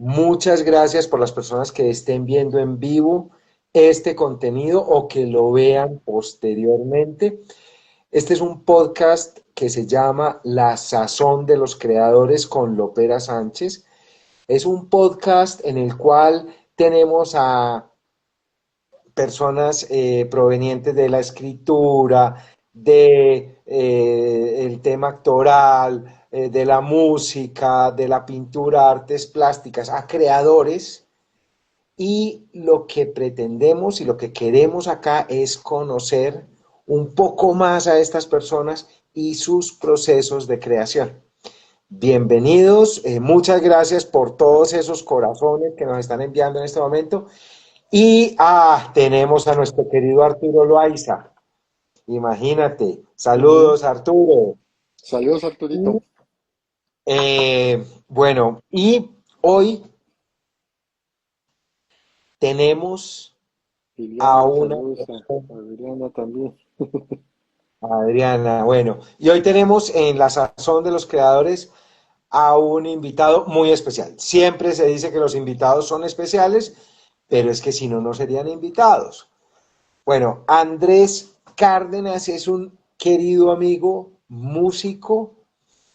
Muchas gracias por las personas que estén viendo en vivo este contenido o que lo vean posteriormente. Este es un podcast que se llama La Sazón de los Creadores con Lopera Sánchez. Es un podcast en el cual tenemos a personas provenientes de la escritura, de el tema actoral, de la música, de la pintura, artes plásticas, a creadores. Y lo que pretendemos y lo que queremos acá es conocer un poco más a estas personas y sus procesos de creación. Bienvenidos, muchas gracias por todos esos corazones que nos están enviando en este momento. Y tenemos a nuestro querido Arturo Loaiza. Imagínate. Ujú. Saludos, Arturo. Saludos, Arturito. Bueno, y hoy tenemos a Liliana, una saludos persona, a Adriana también. Adriana. Bueno, y hoy tenemos en la sazón de los creadores a un invitado muy especial. Siempre se dice que los invitados son especiales, pero es que si no, no serían invitados. Bueno, Andrés Cárdenas es un querido amigo, músico,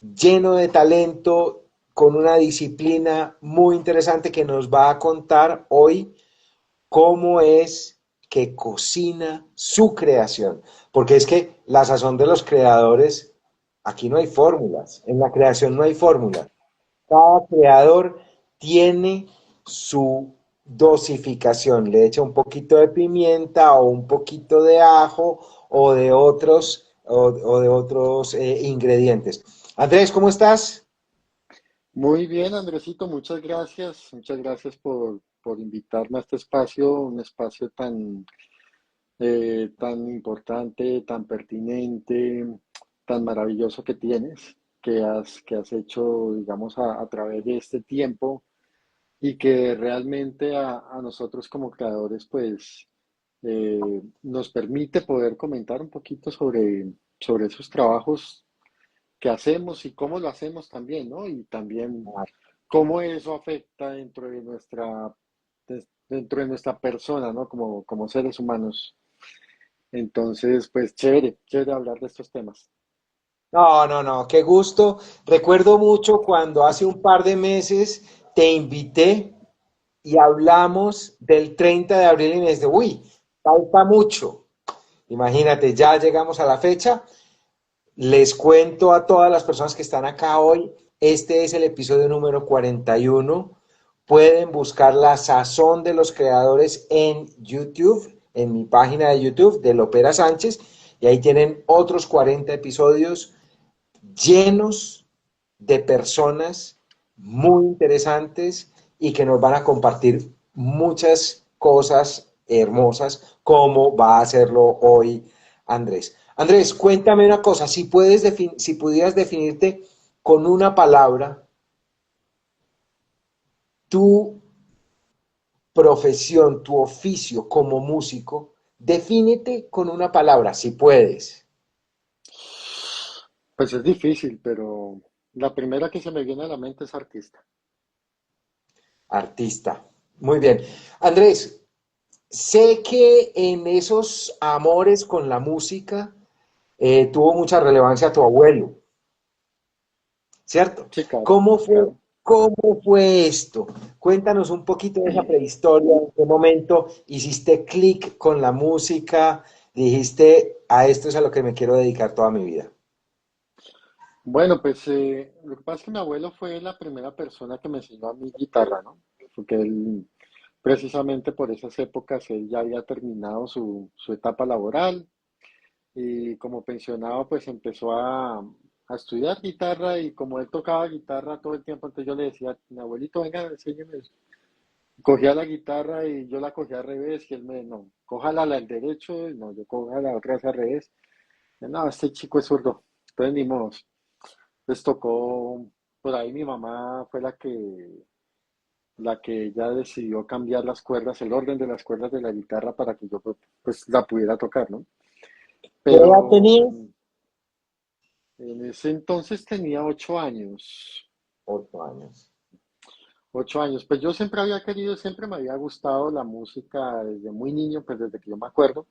lleno de talento, con una disciplina muy interesante que nos va a contar hoy cómo es que cocina su creación. Porque es que la sazón de los creadores, aquí no hay fórmulas, en la creación no hay fórmulas. Cada creador tiene su dosificación, le echa un poquito de pimienta o un poquito de ajo o de otros ingredientes. Andrés, ¿cómo estás? Muy bien, Andresito, muchas gracias. Muchas gracias por invitarme a este espacio, un espacio tan importante, tan pertinente, tan maravilloso que tienes, que has hecho, digamos, a través de este tiempo y que realmente a nosotros como creadores, pues, nos permite poder comentar un poquito sobre esos trabajos que hacemos y cómo lo hacemos también, ¿no? Y también cómo eso afecta dentro de nuestra persona, ¿no? Como seres humanos. Entonces, pues chévere, chévere hablar de estos temas. No, no, no, qué gusto. Recuerdo mucho cuando hace un par de meses te invité y hablamos del 30 de abril y me dijiste, uy, falta mucho. Imagínate, ya llegamos a la fecha. Les cuento a todas las personas que están acá hoy, este es el episodio número 41. Pueden buscar La Sazón de los Creadores en YouTube, en mi página de YouTube de Lopera Sánchez, y ahí tienen otros 40 episodios llenos de personas muy interesantes y que nos van a compartir muchas cosas hermosas, como va a hacerlo hoy Andrés. Andrés, cuéntame una cosa, si pudieras definirte con una palabra, tu profesión, tu oficio como músico, defínete con una palabra, si puedes. Pues es difícil, pero la primera que se me viene a la mente es artista. Artista. Muy bien. Andrés, sé que en esos amores con la música tuvo mucha relevancia tu abuelo, ¿cierto? Sí, claro, ¿Cómo fue, claro. cómo fue esto? Cuéntanos un poquito de esa prehistoria, en qué momento hiciste clic con la música, dijiste, a esto es a lo que me quiero dedicar toda mi vida. Bueno, pues lo que pasa es que mi abuelo fue la primera persona que me enseñó a mi guitarra, ¿no? Porque él, precisamente por esas épocas, él ya había terminado su etapa laboral y como pensionado, pues empezó a estudiar guitarra y como él tocaba guitarra todo el tiempo, entonces yo le decía, mi abuelito, venga, enséñeme eso. Cogía la guitarra y yo la cogía al revés y él me, no, cójala al derecho, y no, yo cogía la otra vez al revés. No, este chico es zurdo, entonces ni modo. Les tocó, por ahí mi mamá fue la que ya decidió cambiar las cuerdas, el orden de las cuerdas de la guitarra para que yo pues la pudiera tocar, ¿no? ¿Qué edad Pero tenías? en ese entonces tenía 8 años. 8 años. 8 años. Pues yo siempre había querido, siempre me había gustado la música desde muy niño, pues desde que yo me acuerdo.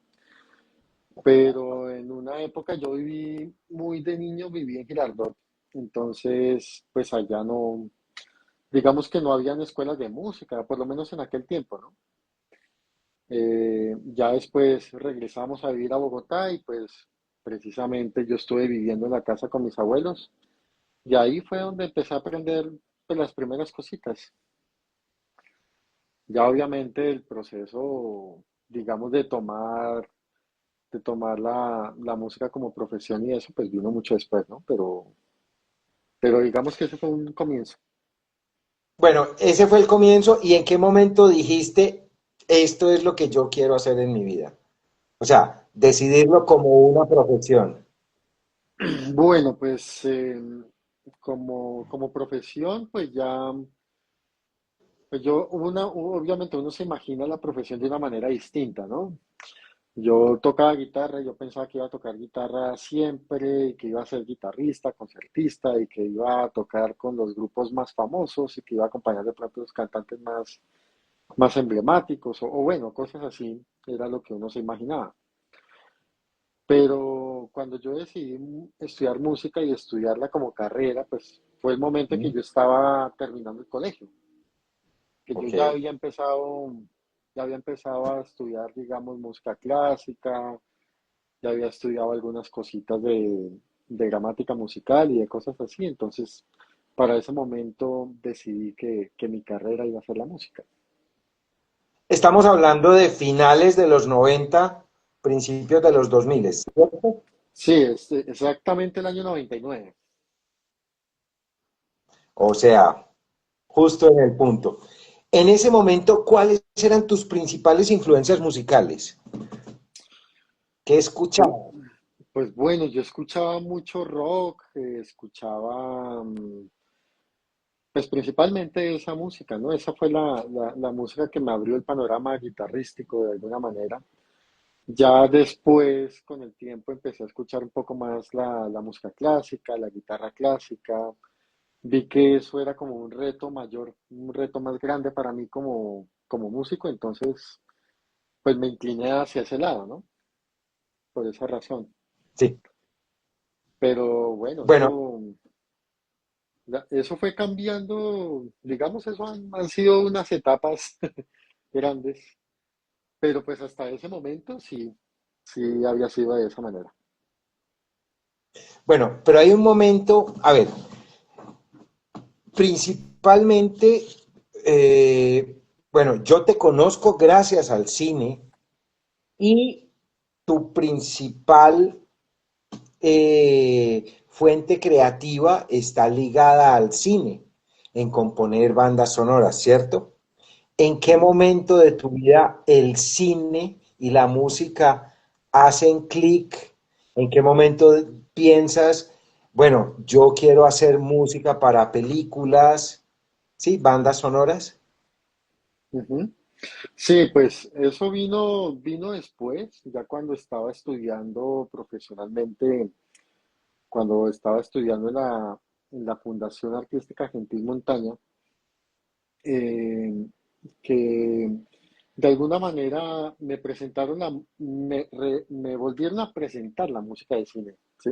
Pero en una época yo viví muy de niño, viví en Girardot. Entonces, pues allá no, digamos que no habían escuelas de música, por lo menos en aquel tiempo, ¿no? Ya después regresamos a vivir a Bogotá y pues precisamente yo estuve viviendo en la casa con mis abuelos y ahí fue donde empecé a aprender pues, las primeras cositas. Ya obviamente el proceso, digamos, de tomar la música como profesión y eso, pues vino mucho después, ¿no? Pero digamos que ese fue un comienzo. Bueno, ese fue el comienzo. ¿Y en qué momento dijiste, esto es lo que yo quiero hacer en mi vida? O sea, decidirlo como una profesión. Bueno, pues como profesión, pues ya, pues obviamente uno se imagina la profesión de una manera distinta, ¿no? Yo tocaba guitarra, yo pensaba que iba a tocar guitarra siempre, y que iba a ser guitarrista, concertista, y que iba a tocar con los grupos más famosos, y que iba a acompañar de pronto a los cantantes más emblemáticos, o bueno, cosas así, era lo que uno se imaginaba. Pero cuando yo decidí estudiar música y estudiarla como carrera, pues fue el momento en que ¿Mm? yo estaba terminando el colegio, que yo Ok. ya había empezado a estudiar, digamos, música clásica, ya había estudiado algunas cositas de gramática musical y de cosas así, entonces para ese momento decidí que mi carrera iba a ser la música. Estamos hablando de finales de los 90, principios de los 2000, ¿cierto? Sí, exactamente el año 99. O sea, justo en el punto. En ese momento, ¿cuáles eran tus principales influencias musicales? ¿Qué Pues, escuchabas? pues bueno, yo escuchaba mucho rock, escuchaba, pues principalmente esa música, ¿no? Esa fue la música que me abrió el panorama guitarrístico de alguna manera. Ya después, con el tiempo, empecé a escuchar un poco más la música clásica, la guitarra clásica. Vi que eso era como un reto mayor, un reto más grande para mí como músico, entonces, pues me incliné hacia ese lado, ¿no? Por esa razón. Sí. Pero bueno, Bueno, eso fue cambiando, digamos, eso han sido unas etapas grandes, pero pues hasta ese momento sí, sí había sido de esa manera. bueno, pero hay un momento, a ver, principalmente, bueno, yo te conozco gracias al cine y tu principal fuente creativa está ligada al cine, en componer bandas sonoras, ¿cierto? ¿En qué Ujú. momento de tu vida el cine y la música hacen clic? ¿En qué momento piensas, bueno, yo quiero hacer música para películas, sí, bandas sonoras? Ujú. Sí, pues eso vino después, ya cuando estaba estudiando profesionalmente, cuando estaba estudiando en la Fundación Artística Gentil Montaña, eh, que de alguna manera me volvieron a presentar la música de cine, ¿sí?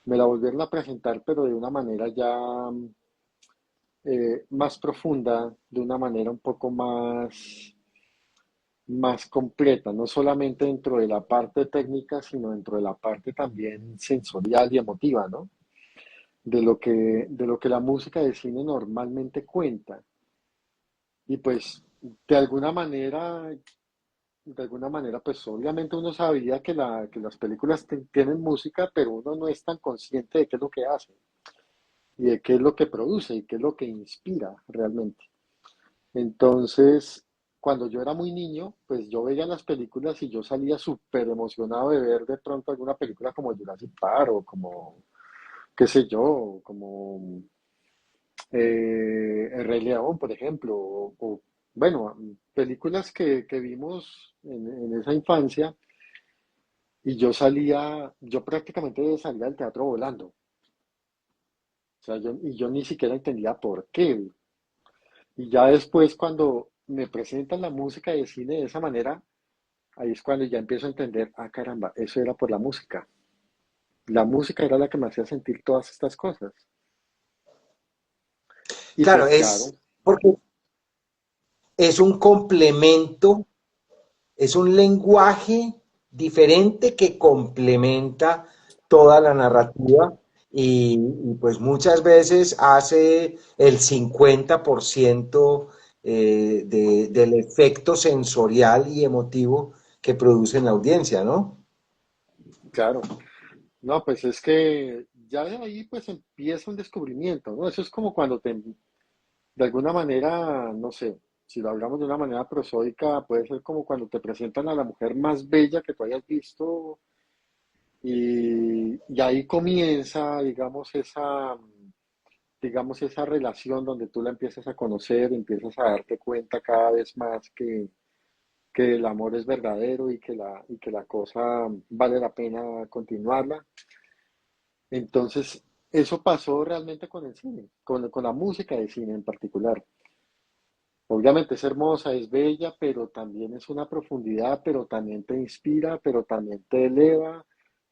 Me la volvieron a presentar, pero de una manera ya más profunda, de una manera un poco más completa, no solamente dentro de la parte técnica, sino dentro de la parte también sensorial y emotiva, ¿no? De lo que la música de cine normalmente cuenta. Y pues, de alguna manera, pues obviamente uno sabía que las películas tienen música, pero uno no es tan consciente de qué es lo que hace y de qué es lo que produce y qué es lo que inspira realmente. Entonces, cuando yo era muy niño, pues yo veía las películas y yo salía súper emocionado de ver de pronto alguna película como Jurassic Park o como, qué sé yo, como El Rey León, por ejemplo, bueno, películas que vimos en esa infancia y yo prácticamente salía del teatro volando. O sea, y yo ni siquiera entendía por qué. Y ya después cuando me presentan la música de cine de esa manera, ahí es cuando ya empiezo a entender, ah, caramba, eso era por la música. La música era la que me hacía sentir todas estas cosas. Y Claro, pues claro, es porque es un complemento, es un lenguaje diferente que complementa toda la narrativa y, pues muchas veces hace el 50% del efecto sensorial y emotivo que produce en la audiencia, ¿no? claro. No, pues es que ya de ahí pues empieza un descubrimiento, ¿no? Eso es como cuando de alguna manera, no sé, si lo hablamos de una manera prosódica, puede ser como cuando te presentan a la mujer más bella que tú hayas visto y ahí comienza, digamos, esa relación donde tú la empiezas a conocer, empiezas a darte cuenta cada vez más que el amor es verdadero y que la cosa vale la pena continuarla. Entonces, eso pasó realmente con el cine, con la música de cine en particular. Obviamente es hermosa, es bella, pero también es una profundidad, pero también te inspira, pero también te eleva,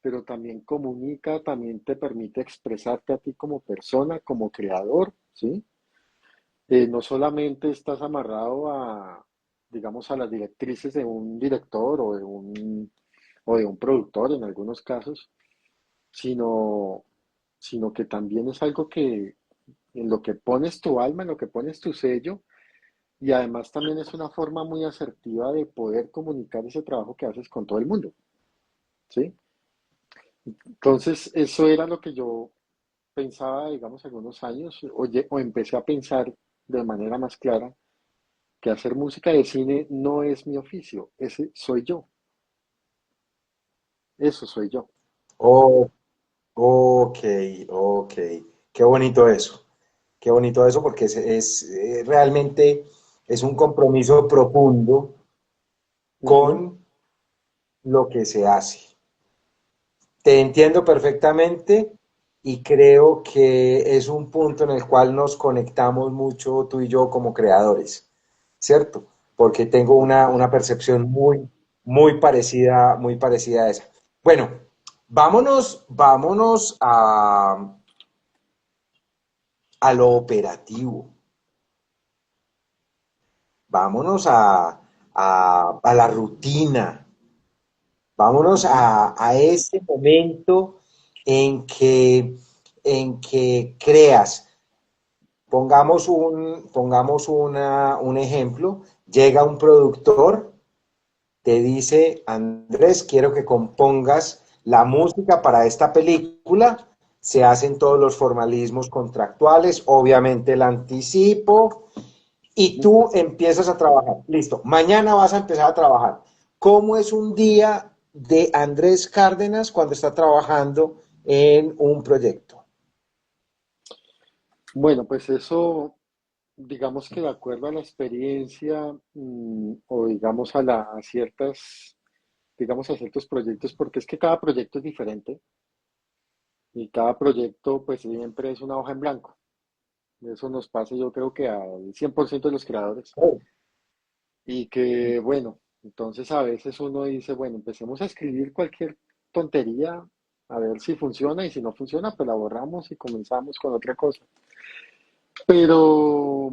pero también comunica, también te permite expresarte a ti como persona, como creador, ¿sí? No solamente estás amarrado digamos, a las directrices de un director o de un productor en algunos casos, sino, sino que también es algo que en lo que pones tu alma, en lo que pones tu sello, y además también es una forma muy asertiva de poder comunicar ese trabajo que haces con todo el mundo, ¿sí? Entonces, eso era lo que yo pensaba, digamos, algunos años, o empecé a pensar de manera más clara, que hacer música de cine no es mi oficio, ese soy yo, eso soy yo. Oh, ok, ok. Qué bonito eso. Qué bonito eso porque realmente es un compromiso profundo Ujú. con lo que se hace. Te entiendo perfectamente y creo que es un punto en el cual nos conectamos mucho tú y yo como creadores, ¿cierto? Porque tengo una percepción muy parecida a esa. Bueno, vámonos a lo operativo. Vámonos a la rutina, vámonos Ujú. a ese momento en que creas. Un ejemplo, llega un productor, te dice, Andrés, quiero que compongas la música para esta película, se hacen todos los formalismos contractuales, obviamente el anticipo, y tú empiezas a trabajar. Listo, mañana vas a empezar a trabajar. ¿Cómo es un día de Andrés Cárdenas cuando está trabajando en un proyecto? Bueno, pues eso, digamos que de acuerdo a la experiencia, o digamos a ciertas, digamos a ciertos proyectos, porque es que cada proyecto es diferente y cada proyecto pues siempre es una hoja en blanco. Eso nos pasa yo creo que al 100% de los creadores. Oh, Y que bueno, entonces a veces uno dice, bueno, empecemos a escribir cualquier tontería, a ver si funciona y si no funciona, pues la borramos y comenzamos con otra cosa. Pero,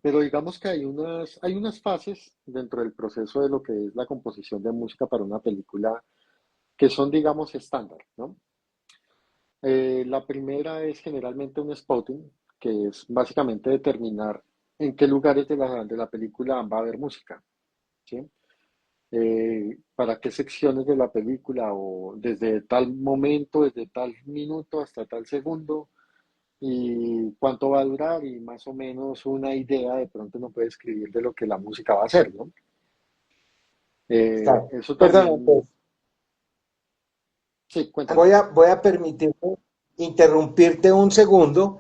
pero digamos que hay unas fases dentro del proceso de lo que es la composición de música para una película que son, digamos, estándar, ¿no? La primera es generalmente un spotting, que es básicamente determinar en qué lugares de la película va a haber música, ¿sí? Para qué secciones de la película o desde tal momento, desde tal minuto hasta tal segundo y cuánto va a durar y más o menos una idea de pronto uno puede escribir de lo que la música va a ser, ¿no? claro. Eso Perdón, también, sí, cuéntame. voy a permitirme interrumpirte un segundo.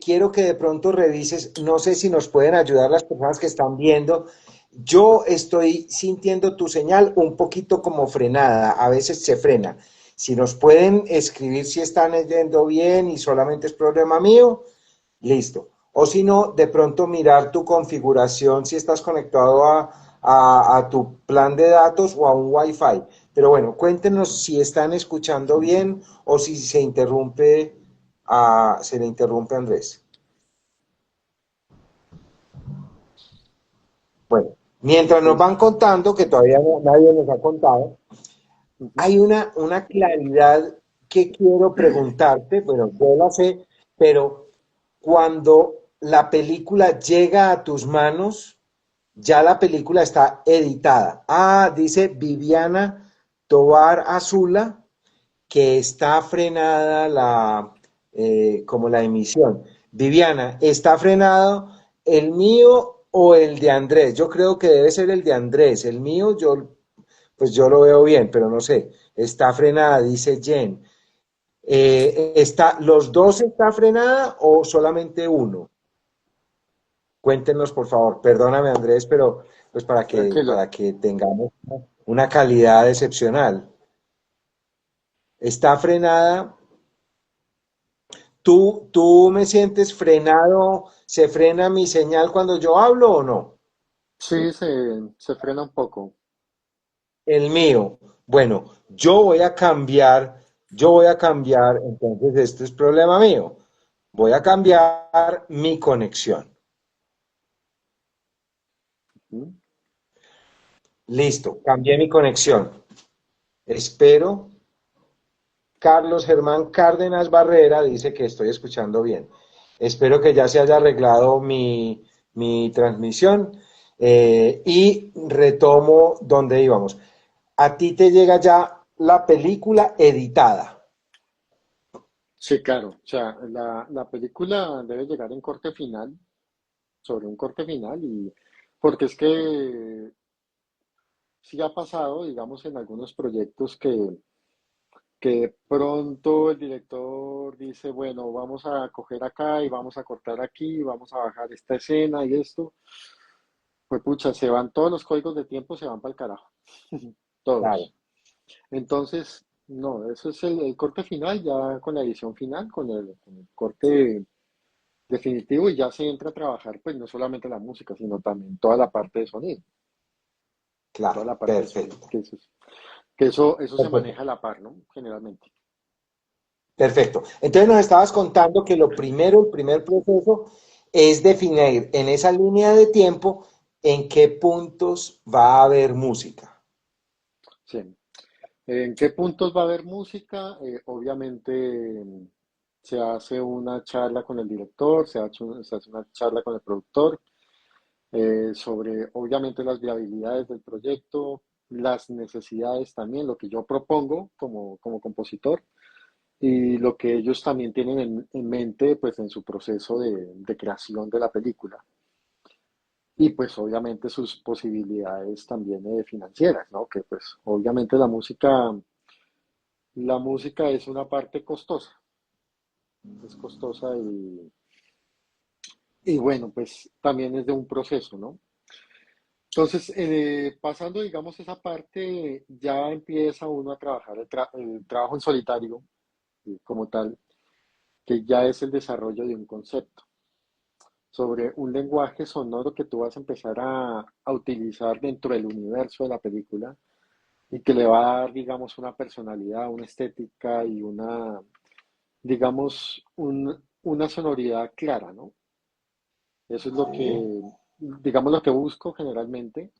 Quiero que de pronto revises, no sé si nos pueden ayudar las personas que están viendo. Yo estoy sintiendo tu señal un poquito como frenada, a veces se frena. Si nos pueden escribir si están yendo bien y solamente es problema mío, listo. O si no, de pronto mirar tu configuración si estás conectado a tu plan de datos o a un Wi-Fi. Pero bueno, cuéntenos si están escuchando bien o si se le interrumpe a Andrés. Bueno, mientras nos Listo. van contando, que todavía nadie nos ha contado, Ujú. hay una claridad que quiero preguntarte, bueno, yo la sé, pero cuando la película llega a tus manos, ya la película está editada. Ah, dice Viviana Tovar Azula que está frenada como la emisión. Viviana, ¿está frenado el mío o el de Andrés? Yo creo que debe ser el de Andrés. El mío, pues yo lo veo bien, pero no sé. Está frenada, dice Jen. ¿Los dos está frenada o solamente uno? Cuéntenos, por favor. Perdóname, Andrés, pero pues Tranquilo. para que tengamos una calidad excepcional. Está frenada. ¿Tú me sientes frenado? ¿Se frena mi señal cuando yo hablo o no? Sí, se frena un poco. El mío. Bueno, yo voy a cambiar, entonces este es problema mío. Voy a cambiar mi conexión. Ujú. Listo, cambié mi conexión. Espero. Carlos Germán Cárdenas Barrera dice que estoy escuchando bien. Espero que ya se haya arreglado mi transmisión y retomo donde íbamos. A ti te llega ya la película editada. Sí, claro. O sea, la película debe llegar en corte final, sobre un corte final, y porque es que sí ha pasado, digamos, en algunos proyectos que de pronto el director dice, bueno, vamos a coger acá y vamos a cortar aquí, vamos a bajar esta escena y esto. Pues pucha, se van todos los códigos de tiempo, se van para el carajo. Claro, Todos. Entonces, no, eso es el corte final, ya con la edición final, con el corte definitivo y ya se entra a trabajar, pues no solamente la música, sino también toda la parte de sonido, toda claro, la parte de sonido, perfecto, que eso se perfecto, maneja a la par, ¿no? Generalmente. perfecto. Entonces nos estabas contando que lo primero, el primer proceso es definir en esa línea de tiempo en qué puntos va a haber música. Sí. ¿En qué puntos va a haber música? Obviamente se hace una charla con el director, se hace una charla con el productor sobre obviamente las viabilidades del proyecto, las necesidades también, lo que yo propongo como compositor y lo que ellos también tienen en mente pues en su proceso de creación de la película. Y pues obviamente sus posibilidades también financieras, ¿no? Que pues obviamente la música es una parte costosa, es costosa y bueno, pues también es de un proceso, ¿no? Entonces, pasando, digamos, esa parte, ya empieza uno a trabajar el trabajo en solitario, como tal, que ya es el desarrollo de un concepto sobre un lenguaje sonoro que tú vas a empezar a utilizar dentro del universo de la película y que le va a dar, digamos, una personalidad, una estética y digamos, una sonoridad clara, ¿no? Eso es digamos, lo que busco generalmente.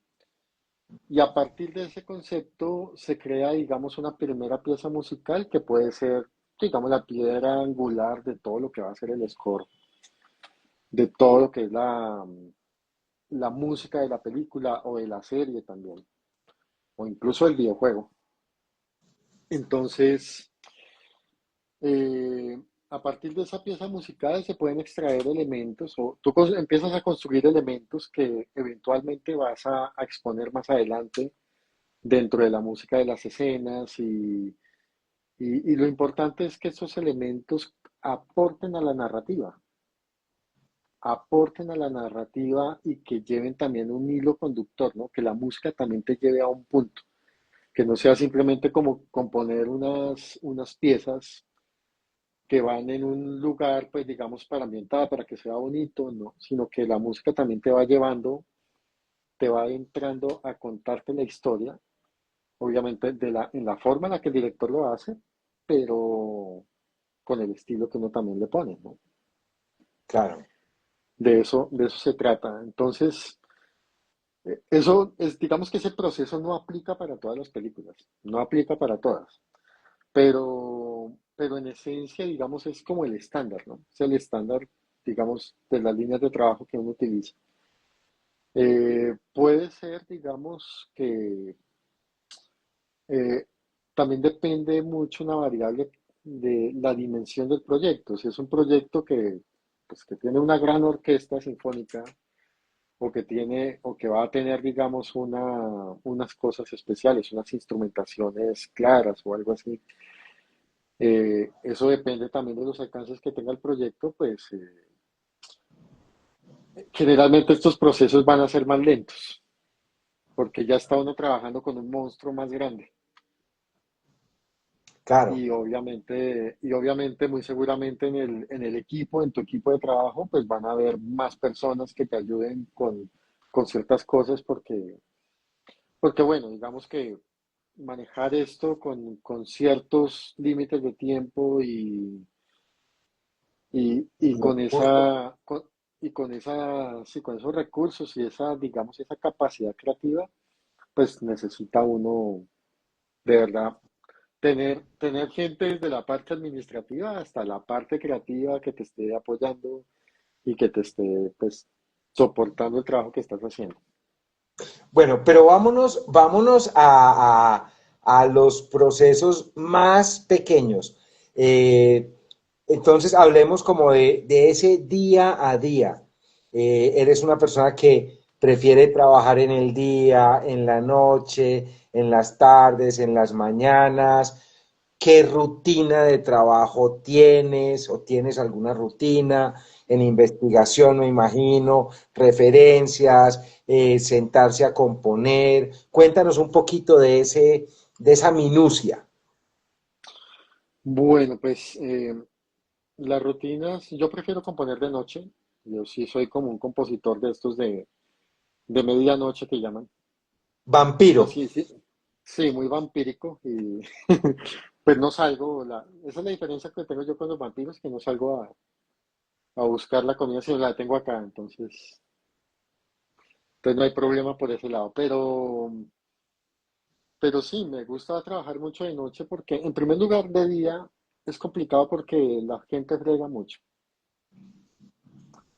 Y a partir de ese concepto se crea, digamos, una primera pieza musical que puede ser, digamos, la piedra angular de todo lo que va a ser el score, de todo lo que es la música de la película o de la serie también, o incluso el videojuego. Entonces, a partir de esa pieza musical se pueden extraer elementos o tú empiezas a construir elementos que eventualmente vas a exponer más adelante dentro de la música de las escenas y lo importante es que esos elementos aporten a la narrativa, aporten a la narrativa y que lleven también un hilo conductor, ¿no? Que la música también te lleve a un punto, que no sea simplemente como componer unas piezas que van en un lugar, pues digamos, para ambientar, para que sea bonito, no, sino que la música también te va llevando, te va entrando a contarte la historia, obviamente en la forma en la que el director lo hace, pero con el estilo que uno también le pone, ¿no? Claro, De eso se trata. Entonces, eso es, digamos que ese proceso no aplica para todas las películas, no aplica para todas, pero en esencia, digamos, es como el estándar, ¿no? Es el estándar, digamos, de las líneas de trabajo que uno utiliza. Puede ser, digamos, que eh, también depende mucho una variable de la dimensión del proyecto. Si es un proyecto que, pues, que tiene una gran orquesta sinfónica o que tiene o que va a tener, digamos, unas cosas especiales, unas instrumentaciones claras o algo así. Eso depende también de los alcances que tenga el proyecto, pues generalmente estos procesos van a ser más lentos, porque ya está uno trabajando con un monstruo más grande. claro. Y obviamente, muy seguramente en el equipo, en tu equipo de trabajo, pues van a haber más personas que te ayuden con ciertas cosas porque bueno, digamos que manejar esto con ciertos límites de tiempo y con Justo. y con esa, sí, con esos recursos y esa, digamos, esa capacidad creativa, pues necesita uno de verdad tener gente desde la parte administrativa hasta la parte creativa que te esté apoyando y que te esté, pues, soportando el trabajo que estás haciendo. Bueno, pero vámonos a los procesos más pequeños. Eh, entonces, hablemos como de ese día a día. ¿Eres una persona que prefiere trabajar en el día, en la noche, en las tardes, en las mañanas? ¿Qué rutina de trabajo tienes o tienes alguna rutina en investigación, me imagino, referencias, sentarse a componer? Cuéntanos un poquito de esa minucia. Bueno, pues las rutinas, yo prefiero componer de noche. Yo sí soy como un compositor de estos de medianoche que llaman. Vampiro. Así, sí, sí, muy vampírico y pues no salgo, esa es la diferencia que tengo yo con los vampiros, que no salgo a buscar la comida, sino la tengo acá, entonces no hay problema por ese lado, pero sí, me gusta trabajar mucho de noche porque en primer lugar de día es complicado porque la gente frega mucho.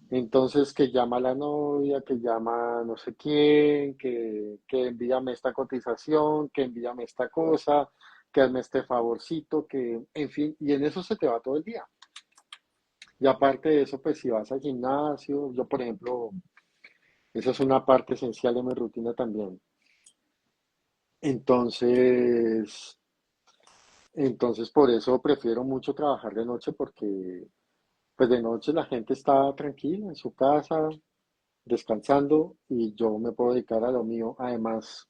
Entonces, que llama a la novia, que llama a no sé quién, que envíame esta cotización, que envíame esta cosa, que hazme este favorcito, que, en fin, y en eso se te va todo el día. Y aparte de eso, pues si vas al gimnasio, yo por ejemplo, esa es una parte esencial de mi rutina también. Entonces, entonces por eso prefiero mucho trabajar de noche porque, pues de noche la gente está tranquila en su casa, descansando y yo me puedo dedicar a lo mío. Además,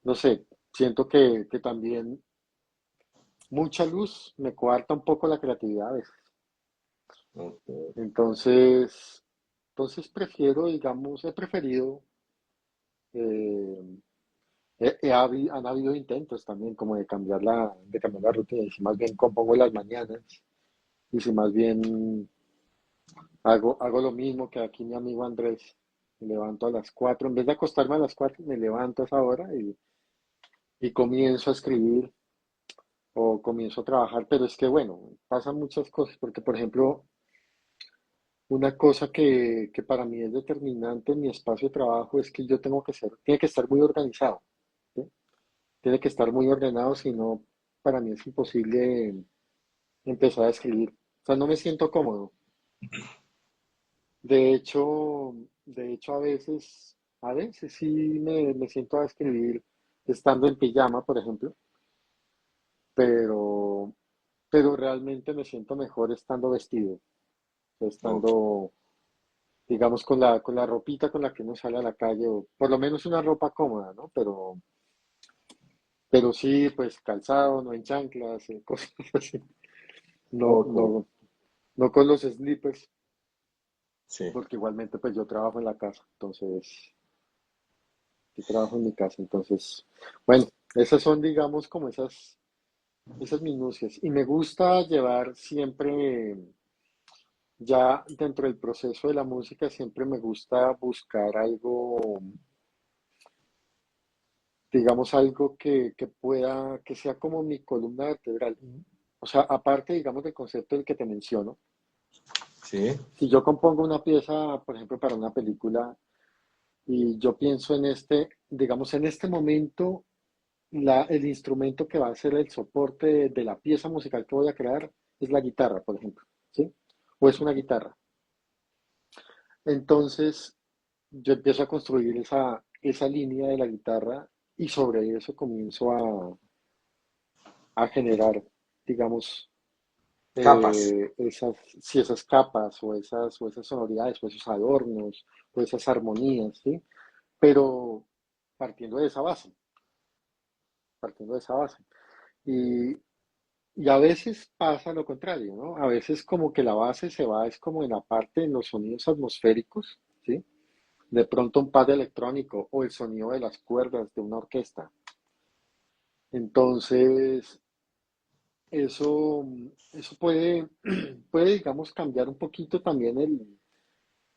no sé, siento que también mucha luz me coarta un poco la creatividad a veces. Ok. Entonces, entonces prefiero, digamos, he preferido, eh, han habido intentos también como de cambiar la rutina, y si más bien compongo en las mañanas, y si más bien hago lo mismo que aquí mi amigo Andrés, me levanto a las 4 en vez de acostarme a las 4 me levanto a esa hora y comienzo a escribir o comienzo a trabajar, pero es que bueno, pasan muchas cosas, porque por ejemplo, una cosa que para mí es determinante en mi espacio de trabajo es que yo tiene que estar muy organizado, ¿sí? Tiene que estar muy ordenado, si no, para mí es imposible empezar a escribir. O sea, no me siento cómodo. De hecho, de hecho a veces sí me siento a escribir estando en pijama, por ejemplo, pero, pero realmente me siento mejor estando vestido, Ok. estando, digamos, con la ropita con la que uno sale a la calle, o por lo menos una ropa cómoda, ¿no? Pero sí, pues calzado, no en chanclas, cosas así. No, Poco, no, no con los slippers, sí. porque igualmente pues yo trabajo en la casa, entonces, yo trabajo en mi casa, entonces, bueno, esas son, digamos, como esas minucias. Y me gusta llevar siempre, ya dentro del proceso de la música, siempre me gusta buscar algo, digamos, algo que pueda, que sea como mi columna vertebral. O sea, aparte, digamos, del concepto del que te menciono, Sí. si yo compongo una pieza, por ejemplo, para una película, y yo pienso en este, digamos, en este momento, el instrumento que va a ser el soporte de la pieza musical que voy a crear es la guitarra, por ejemplo, ¿sí? O es una guitarra. Entonces, yo empiezo a construir esa línea de la guitarra y sobre eso comienzo a generar, digamos, Capas. si esas capas o esas sonoridades o esos adornos o esas armonías, ¿sí? Pero partiendo de esa base, partiendo de esa base. Y, y a veces pasa lo contrario, ¿no? A veces como que la base se va, es como en la parte, en los sonidos atmosféricos, ¿sí? De pronto un pad electrónico o el sonido de las cuerdas de una orquesta. Entonces, eso puede, puede, digamos, cambiar un poquito también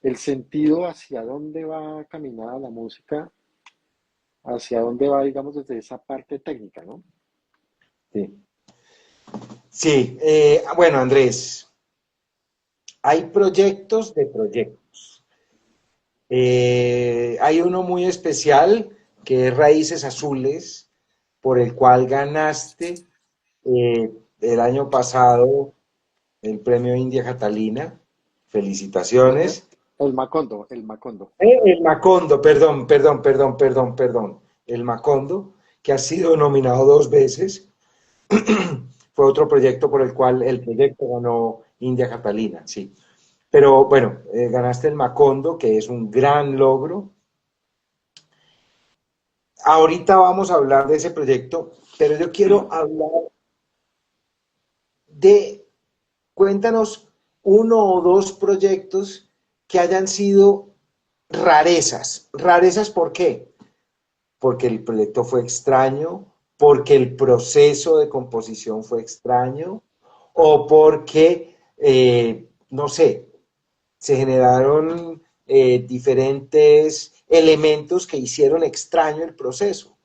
el sentido hacia dónde va caminada la música, hacia dónde va, digamos, desde esa parte técnica, ¿no? Sí. Sí, bueno, Andrés, hay proyectos de proyectos. Hay uno muy especial que es Raíces Azules, por el cual ganaste el año pasado el premio India Catalina. Eh, eh, Felicitaciones. el Macondo, el Macondo. El Macondo, perdón. El Macondo, que ha sido nominado dos veces, fue otro proyecto por el cual el proyecto ganó India Catalina, sí. Pero bueno, ganaste el Macondo, que es un gran logro. Ahorita vamos a hablar de ese proyecto, pero yo quiero hablar de, cuéntanos uno o dos proyectos que hayan sido rarezas. ¿Rarezas por qué? Porque el proyecto fue extraño, porque el proceso de composición fue extraño, o porque, no sé, se generaron diferentes elementos que hicieron extraño el proceso.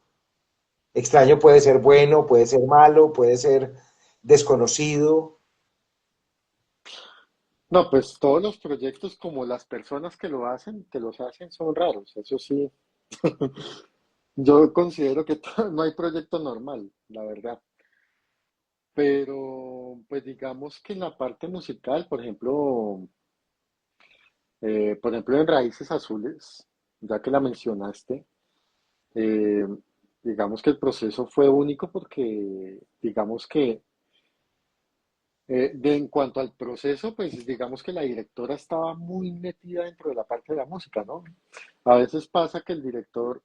Extraño puede ser bueno, puede ser malo, puede ser desconocido. No, pues todos los proyectos, como las personas que los hacen, son raros. Eso sí, yo considero que no hay proyecto normal, la verdad. Pero, pues digamos que en la parte musical, por ejemplo en Raíces Azules, ya que la mencionaste, eh, digamos que el proceso fue único porque, digamos que en cuanto al proceso, pues digamos que la directora estaba muy metida dentro de la parte de la música, ¿no? A veces pasa que el director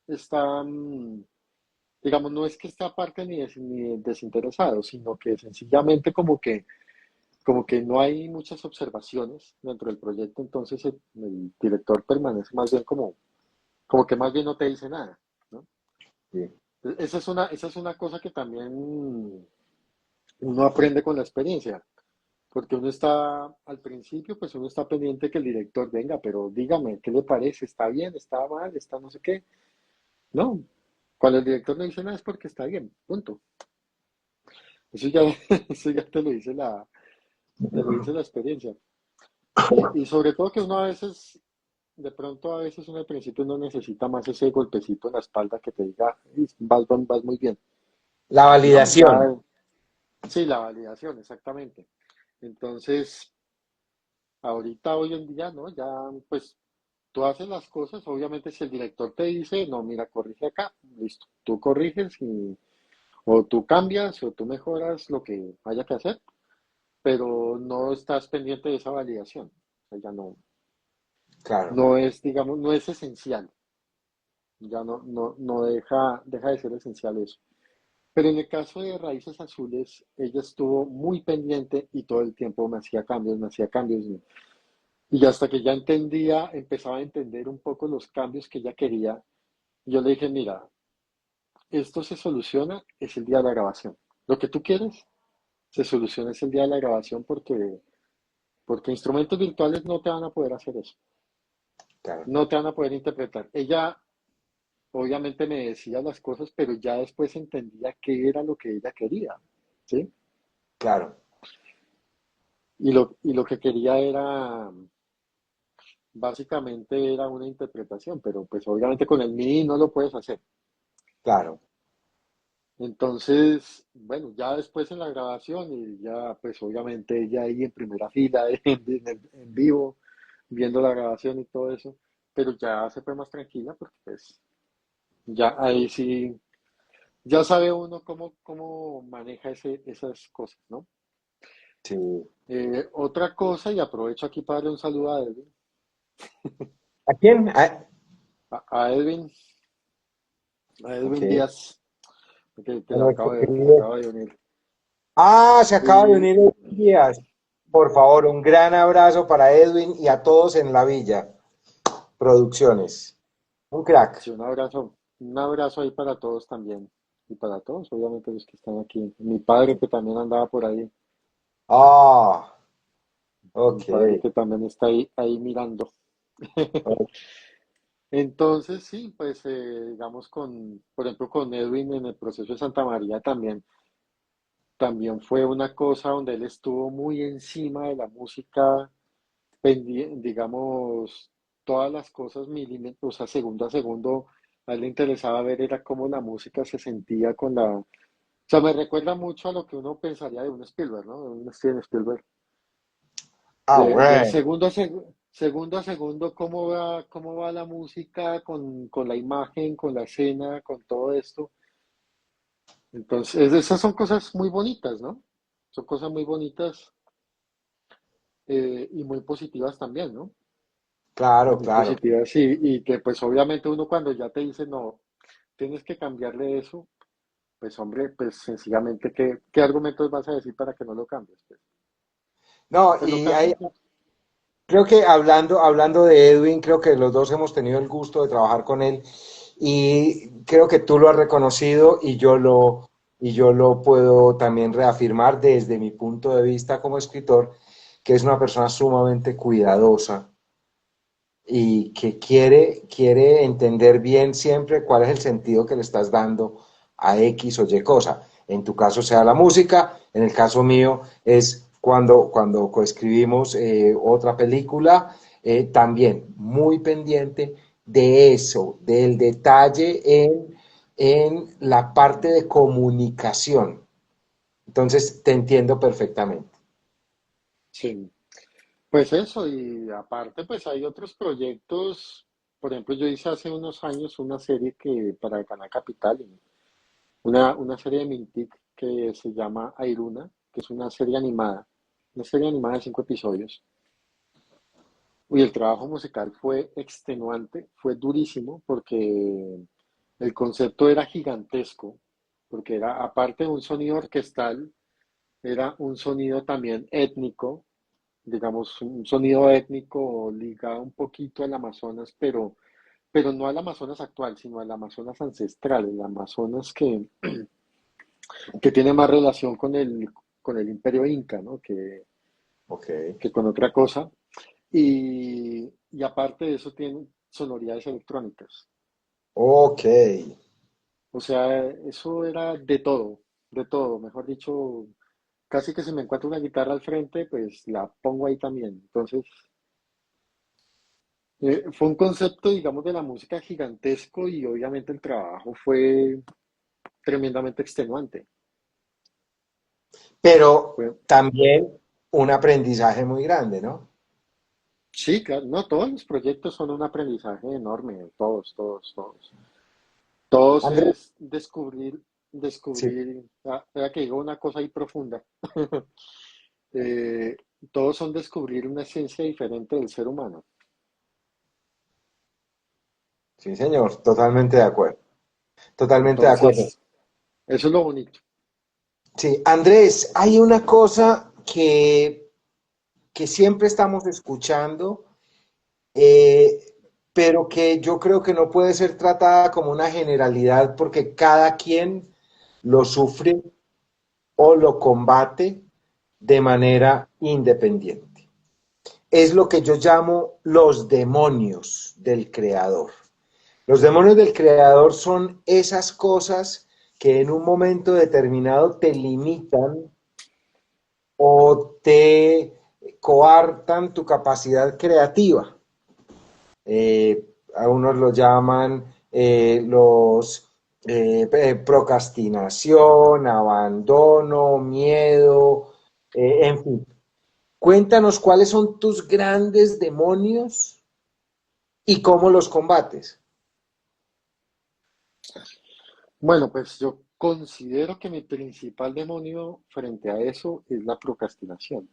está, digamos, no es que esté aparte ni desinteresado, sino que sencillamente como que no hay muchas observaciones dentro del proyecto, entonces el director permanece más bien como que más bien no te dice nada, ¿no? Sí, Esa es una cosa que también uno aprende con la experiencia. Porque uno está, al principio, pues uno está pendiente que el director venga, pero dígame, ¿qué le parece? ¿Está bien? ¿Está mal? ¿Está no sé qué? No, cuando el director no dice nada es porque está bien, punto. Eso ya, eso ya te lo dice la experiencia. Y sobre todo que uno a veces, de pronto a veces uno al principio no necesita más ese golpecito en la espalda que te diga, "Ey, vas muy bien". la No, validación. ya, sí, la validación, exactamente. Entonces, ahorita, hoy en día, ¿no? Ya, pues tú haces las cosas, obviamente si el director te dice, no, mira, corrige acá, listo, tú corriges o tú cambias o tú mejoras lo que haya que hacer, pero no estás pendiente de esa validación. O sea, ya no, Claro. no es, digamos, no es esencial, ya no deja de ser esencial eso. Pero en el caso de Raíces Azules, ella estuvo muy pendiente y todo el tiempo me hacía cambios, me hacía cambios. Y hasta que ya entendía, empezaba a entender un poco los cambios que ella quería, yo le dije, mira, esto se soluciona es el día de la grabación. Lo que tú quieres se soluciona es el día de la grabación porque instrumentos virtuales no te van a poder hacer eso, Claro, no te van a poder interpretar. Ella obviamente me decía las cosas, pero ya después entendía qué era lo que ella quería, ¿sí? claro, Y lo que quería era, básicamente era una interpretación, pero pues obviamente con el MIDI no lo puedes hacer. claro. Entonces, bueno, ya después en la grabación y ya pues obviamente ella ahí en primera fila, en vivo, viendo la grabación y todo eso, pero ya se fue más tranquila porque pues ya ahí sí, ya sabe uno cómo maneja esas cosas, ¿no? Sí. Otra cosa, y aprovecho aquí para darle un saludo ¿A quién? a Edwin, a Ok. Edwin Díaz, que A lo acabo nuestro de ver que se querido. acaba de unir. Ah, se acaba de Y unir Edwin Díaz. Por favor, un gran abrazo para Edwin y a todos en la villa. Producciones. Un crack. sí, un abrazo ahí para todos también. Y para todos, obviamente los que están aquí. Mi padre que también andaba por ahí. Ah, Mi ok. padre que también está ahí mirando. Entonces, sí, pues digamos por ejemplo, con Edwin en el proceso de Santa María también fue una cosa donde él estuvo muy encima de la música, digamos, todas las cosas milímetros, o sea, segundo a segundo, a él le interesaba ver era cómo la música se sentía con la. O sea, me recuerda mucho a lo que uno pensaría de un Spielberg, ¿no? De un Steven Spielberg. Ah, De bueno. segundo a segundo, cómo va la música con la imagen, con la escena, con todo esto. Entonces, esas son cosas muy bonitas, ¿no? Son cosas muy bonitas y muy positivas también, ¿no? Claro, Muy claro. positivas y que pues obviamente uno cuando ya te dice, no, tienes que cambiarle eso, pues hombre, pues sencillamente, ¿qué argumentos vas a decir para que no lo cambies? No, Pues lo y hay, cambias. creo que hablando de Edwin, creo que los dos hemos tenido el gusto de trabajar con él y creo que tú lo has reconocido y yo lo puedo también reafirmar desde mi punto de vista como escritor, que es una persona sumamente cuidadosa y que quiere entender bien siempre cuál es el sentido que le estás dando a X o Y cosa. En tu caso sea la música, en el caso mío es cuando coescribimos otra película, también muy pendiente de eso, del detalle en la parte de comunicación. Entonces, te entiendo perfectamente. Sí. Pues eso, y aparte, pues hay otros proyectos. Por ejemplo, yo hice hace unos años una serie que para el Canal Capital, una serie de Mintic que se llama Airuna, que es una serie animada de 5 episodios. Y el trabajo musical fue extenuante, fue durísimo, porque el concepto era gigantesco, porque era, aparte de un sonido orquestal, era un sonido también étnico, digamos, un sonido étnico ligado un poquito al Amazonas, pero no al Amazonas actual, sino al Amazonas ancestral, el Amazonas que tiene más relación con el Imperio Inca, ¿no? Ok. Que con otra cosa. Y aparte de eso, tiene sonoridades electrónicas. Ok. O sea, eso era de todo, mejor dicho, casi que si me encuentro una guitarra al frente, pues la pongo ahí también. Entonces, fue un concepto, digamos, de la música gigantesco y obviamente el trabajo fue tremendamente extenuante. Pero Fue, también un aprendizaje muy grande, ¿no? sí, claro, no, todos los proyectos son un aprendizaje enorme, todos, todos, todos. Todos Andrés, es descubrir, sí, vea que digo una cosa ahí profunda. Eh, todos son descubrir una esencia diferente del ser humano. sí, señor, totalmente de acuerdo, totalmente de acuerdo. Entonces, Eso es lo bonito. Sí, Andrés, hay una cosa que siempre estamos escuchando, eh, pero que yo creo que no puede ser tratada como una generalidad porque cada quien lo sufre o lo combate de manera independiente. Es lo que yo llamo los demonios del creador. Los demonios del creador son esas cosas que en un momento determinado te limitan o te coartan tu capacidad creativa. A unos lo llaman procrastinación, abandono, miedo, en fin. Cuéntanos cuáles son tus grandes demonios y cómo los combates. Bueno, pues yo considero que mi principal demonio frente a eso es la procrastinación,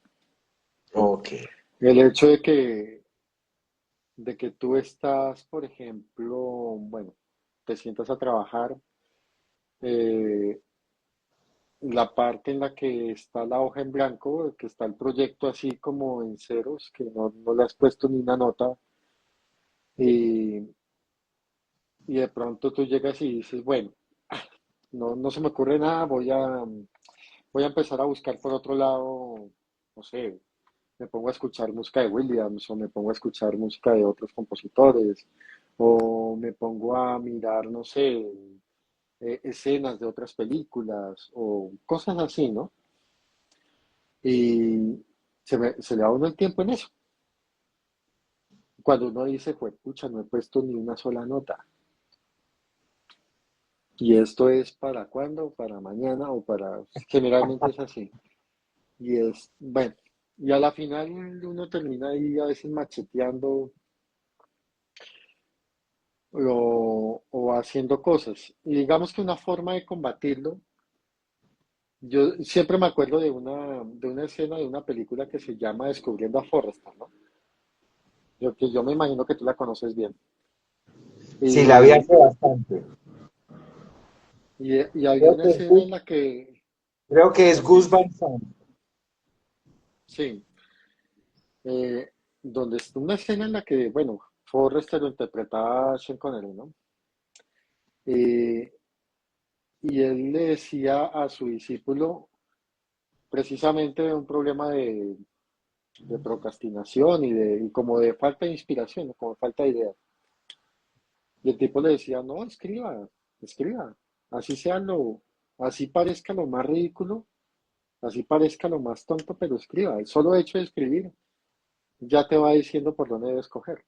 ¿no? Ok. El hecho de que tú estás, por ejemplo, bueno, te sientas a trabajar, eh, la parte en la que está la hoja en blanco, que está el proyecto así como en ceros, que no le has puesto ni una nota, y, y de pronto tú llegas y dices, bueno, no se me ocurre nada, voy a empezar a buscar por otro lado, no sé, me pongo a escuchar música de Williams o me pongo a escuchar música de otros compositores o me pongo a mirar, no sé, escenas de otras películas o cosas así, ¿no? Y se le va a uno el tiempo en eso. Cuando uno dice, pues, pucha, no he puesto ni una sola nota. Y esto es para cuándo, para mañana o para... Generalmente es así. Y es, bueno, y a la final uno termina ahí a veces macheteando o haciendo cosas. Y digamos que una forma de combatirlo, yo siempre me acuerdo de una escena de una película que se llama Descubriendo a Forrester, ¿no? Que yo me imagino que tú la conoces bien. Sí, la vi Y, hace bastante. y había Creo una que es escena en la que, creo que es así, Gus Van Sant. sí, eh, donde está una escena en la que, bueno, Forrester lo interpretaba a Sean Connery, ¿no? Eh, y él le decía a su discípulo precisamente un problema de procrastinación y como de falta de inspiración, ¿no? Como falta de ideas. Y el tipo le decía, no, escriba, escriba, así sea así parezca lo más ridículo, así parezca lo más tonto, pero escriba. El solo hecho de escribir ya te va diciendo por dónde debes coger.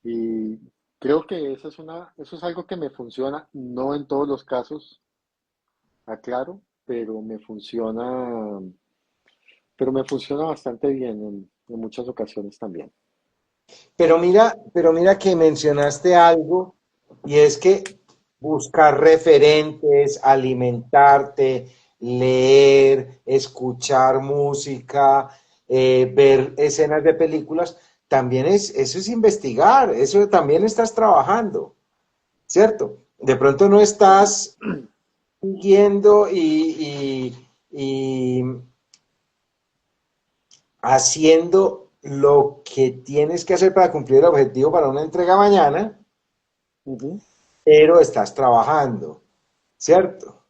Y creo que eso es algo que me funciona, no en todos los casos, aclaro, pero me funciona bastante bien en muchas ocasiones también. Pero mira que mencionaste algo y es que buscar referentes, alimentarte, leer, escuchar música, ver escenas de películas, también eso es investigar, eso también estás trabajando, ¿cierto? De pronto no estás yendo y haciendo lo que tienes que hacer para cumplir el objetivo para una entrega mañana, Ujú. pero estás trabajando, ¿cierto?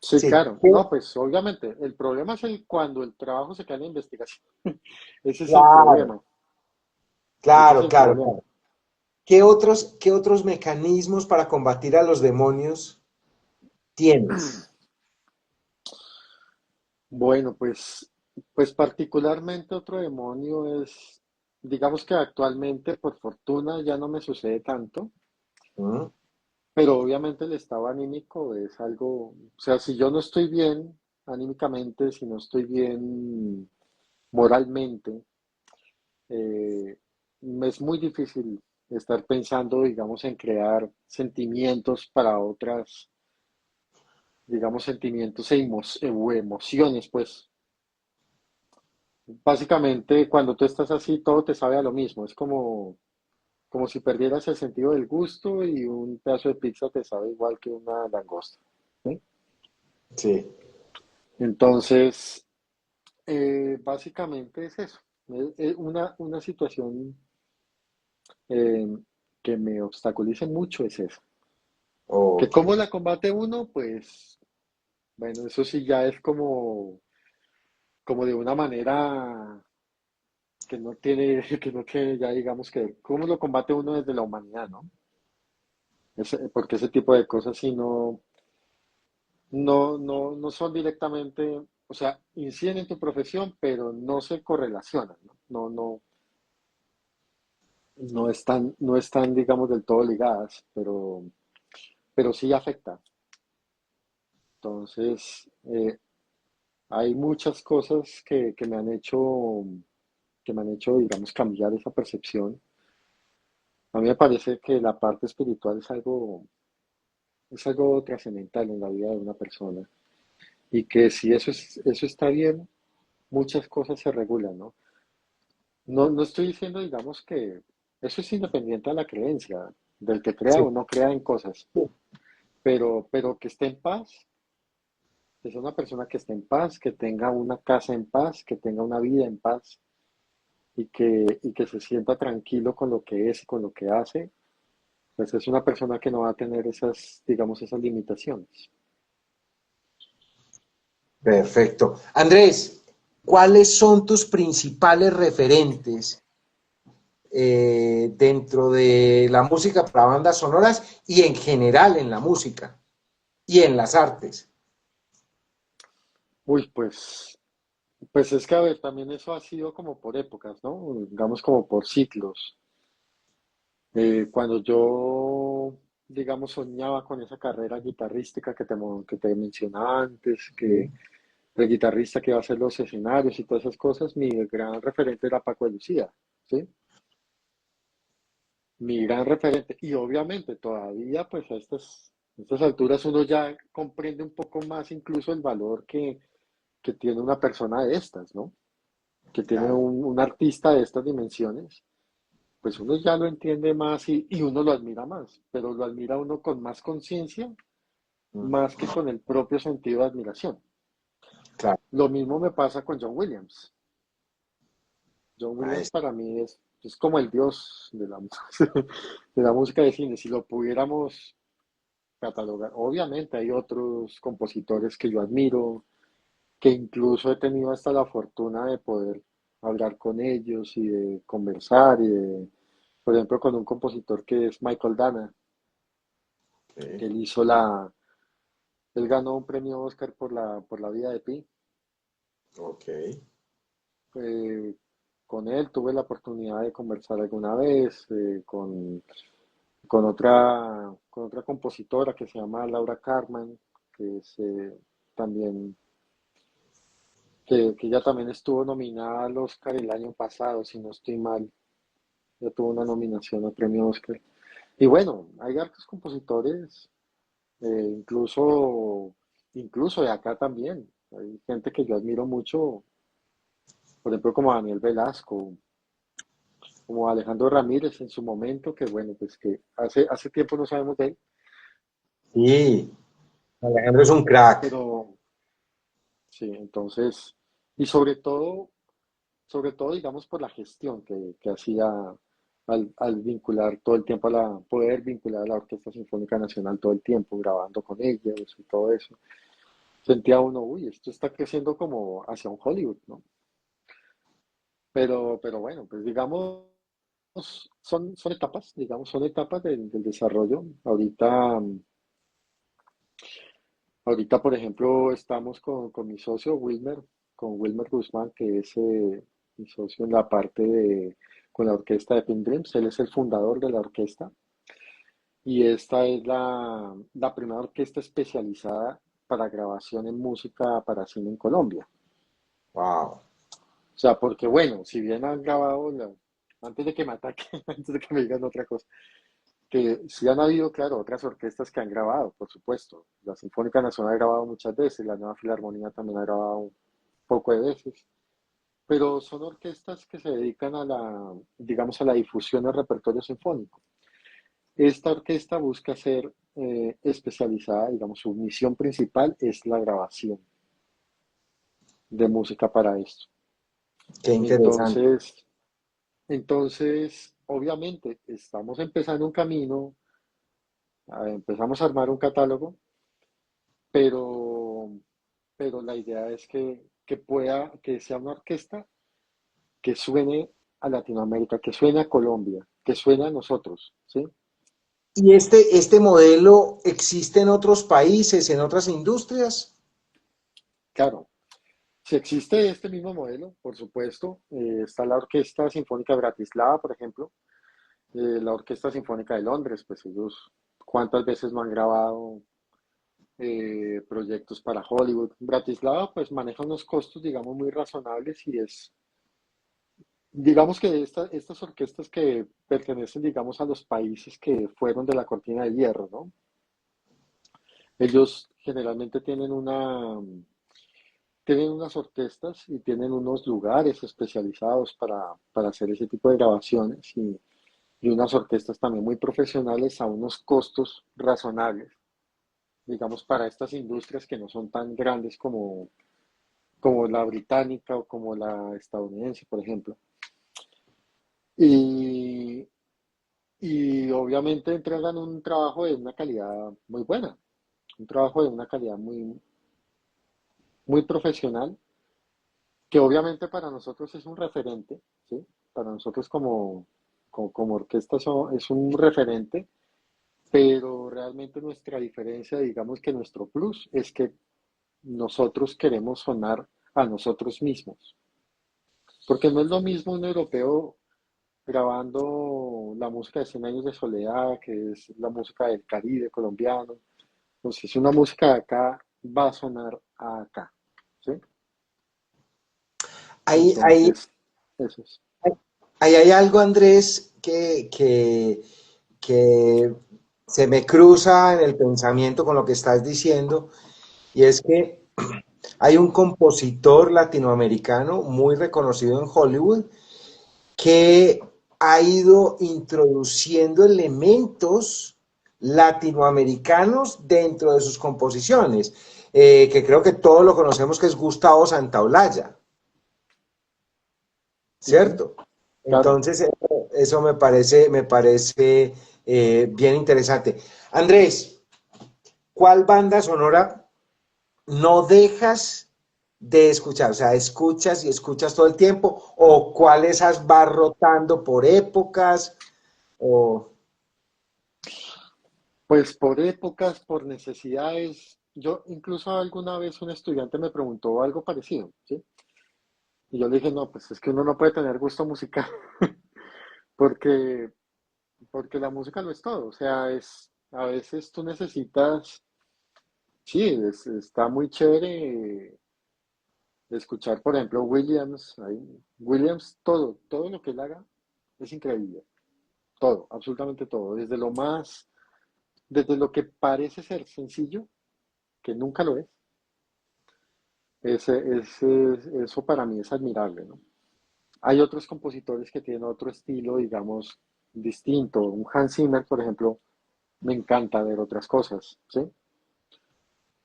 Sí, Sí, claro. No, pues obviamente, el problema es cuando el trabajo se queda en la investigación. Ese es el claro, problema. Ese es claro, el claro, problema. claro. Qué otros mecanismos para combatir a los demonios tienes? Bueno, pues particularmente otro demonio es, digamos que actualmente por fortuna ya no me sucede tanto, ¿Mm? pero obviamente el estado anímico es algo, o sea, si yo no estoy bien anímicamente, si no estoy bien moralmente, me es muy difícil estar pensando, digamos, en crear sentimientos para otras, digamos, sentimientos o emociones, pues. Básicamente, cuando tú estás así, todo te sabe a lo mismo. Es como, como si perdieras el sentido del gusto y un pedazo de pizza te sabe igual que una langosta. ¿Sí? Sí, Entonces, básicamente es eso. Es una situación eh, que me obstaculiza mucho es eso. Que ok. cómo la combate uno, pues, bueno, eso sí ya es como de una manera que no tiene ya digamos que, cómo lo combate uno desde la humanidad, ¿no? Porque ese tipo de cosas sí no son directamente, o sea, inciden en tu profesión, pero no se correlacionan, ¿no? No están, digamos, del todo ligadas, pero sí afecta. Entonces, hay muchas cosas que me han hecho, digamos, cambiar esa percepción. A mí me parece que la parte espiritual es algo trascendental en la vida de una persona y que si eso está bien, muchas cosas se regulan, ¿no? No estoy diciendo, digamos, que eso es independiente de la creencia, del que crea Sí, o no crea en cosas, pero que esté en paz, que sea una persona que esté en paz, que tenga una casa en paz, que tenga una vida en paz y que se sienta tranquilo con lo que es y con lo que hace, pues es una persona que no va a tener esas, digamos, esas limitaciones. perfecto. Andrés, ¿cuáles son tus principales referentes dentro de la música para bandas sonoras y en general en la música y en las artes? Uy, pues es que, a ver, también eso ha sido como por épocas, ¿no? Digamos como por ciclos. Cuando yo, digamos, soñaba con esa carrera guitarrística que te mencionaba antes, que Sí. el guitarrista que iba a hacer los escenarios y todas esas cosas, mi gran referente era Paco de Lucía, ¿sí? Mi gran referente. Y obviamente todavía, pues a estas alturas uno ya comprende un poco más incluso el valor que tiene una persona de estas, ¿no? Que tiene Claro. un artista de estas dimensiones, pues uno ya lo entiende más y uno lo admira más, pero lo admira uno con más conciencia, Mm, más que con el propio sentido de admiración. claro, Lo mismo me pasa con John Williams. John Williams maestro. para mí es como el dios de la música de cine. Si lo pudiéramos catalogar, obviamente hay otros compositores que yo admiro, que incluso he tenido hasta la fortuna de poder hablar con ellos y de conversar por ejemplo, con un compositor que es Michael Dana, que Ok, él ganó un premio Oscar por la vida de Pi. ok. Eh, con él tuve la oportunidad de conversar alguna vez, con otra compositora que se llama Laura Carman, que es también, que ella también estuvo nominada al Oscar el año pasado, si no estoy mal. Ya tuvo una nominación al premio Oscar. Y bueno, hay hartos compositores, incluso de acá también. Hay gente que yo admiro mucho, por ejemplo, como Daniel Velasco, como Alejandro Ramírez en su momento, que bueno, pues que hace tiempo no sabemos de él, Sí, Alejandro es un crack. pero sí, entonces, y sobre todo, digamos, por la gestión que hacía al vincular todo el tiempo poder vincular a la Orquesta Sinfónica Nacional todo el tiempo, grabando con ellos y todo eso. Sentía uno, uy, esto está creciendo como hacia un Hollywood, ¿no? Pero bueno, pues digamos, son etapas, digamos, son etapas del desarrollo. Ahorita, por ejemplo, estamos con mi socio con Wilmer Guzmán, que es mi socio en la parte con la orquesta de Pink Dreams. Él es el fundador de la orquesta y esta es la primera orquesta especializada para grabación en música para cine en Colombia. Wow. O sea, porque bueno, si bien han grabado, antes de que me ataquen, antes de que me digan otra cosa, que sí han habido, claro, otras orquestas que han grabado, por supuesto. La Sinfónica Nacional ha grabado muchas veces, la Nueva Filarmonía también ha grabado un poco de veces, pero son orquestas que se dedican a digamos, a la difusión del repertorio sinfónico. Esta orquesta busca ser especializada, digamos, su misión principal es la grabación de música para esto. Qué interesante. Entonces, obviamente, estamos empezando un camino, empezamos a armar un catálogo, pero, pero la idea es que sea una orquesta que suene a Latinoamérica, que suene a Colombia, que suene a nosotros, ¿sí? ¿Y este modelo existe en otros países, en otras industrias? Claro, si existe este mismo modelo, por supuesto, está la Orquesta Sinfónica de Bratislava, por ejemplo, la Orquesta Sinfónica de Londres, pues ellos cuántas veces no han grabado proyectos para Hollywood. Bratislava pues maneja unos costos, digamos, muy razonables y digamos que estas orquestas que pertenecen, digamos, a los países que fueron de la cortina de hierro, ¿no? Ellos generalmente tienen unas orquestas y tienen unos lugares especializados para hacer ese tipo de grabaciones y unas orquestas también muy profesionales a unos costos razonables, digamos, para estas industrias que no son tan grandes como la británica o como la estadounidense, por ejemplo. Y, y obviamente entregan un trabajo de una calidad muy buena, un trabajo de una calidad muy profesional, que obviamente para nosotros es un referente, ¿sí? Para nosotros como orquesta es un referente, pero realmente nuestra diferencia, digamos que nuestro plus es que nosotros queremos sonar a nosotros mismos, porque no es lo mismo un europeo grabando la música de Cien años de soledad, que es la música del Caribe colombiano. Entonces, una música de acá va a sonar acá, ¿sí? Ahí, ahí, Entonces, eso es. ahí hay algo, Andrés, que se me cruza en el pensamiento con lo que estás diciendo, y es que hay un compositor latinoamericano muy reconocido en Hollywood que ha ido introduciendo elementos latinoamericanos dentro de sus composiciones, que creo que todos lo conocemos, que es Gustavo Santaolalla, Ujú, ¿cierto? claro. Entonces, eso me parece bien interesante. Andrés, ¿cuál banda sonora no dejas de escuchar? O sea, escuchas y escuchas todo el tiempo, o cuáles esas vas rotando por épocas, o Pues por épocas, por necesidades. Yo incluso alguna vez un estudiante me preguntó algo parecido, ¿sí? Y yo le dije, no, pues es que uno no puede tener gusto musical porque, porque la música lo es todo. O sea, a veces tú necesitas, sí, está muy chévere escuchar, por ejemplo, Williams. Williams, todo lo que él haga es increíble. Todo, absolutamente todo. Desde lo que parece ser sencillo, que nunca lo es, eso para mí es admirable, ¿no? Hay otros compositores que tienen otro estilo, digamos, distinto. Un Hans Zimmer, por ejemplo, me encanta ver otras cosas, ¿sí?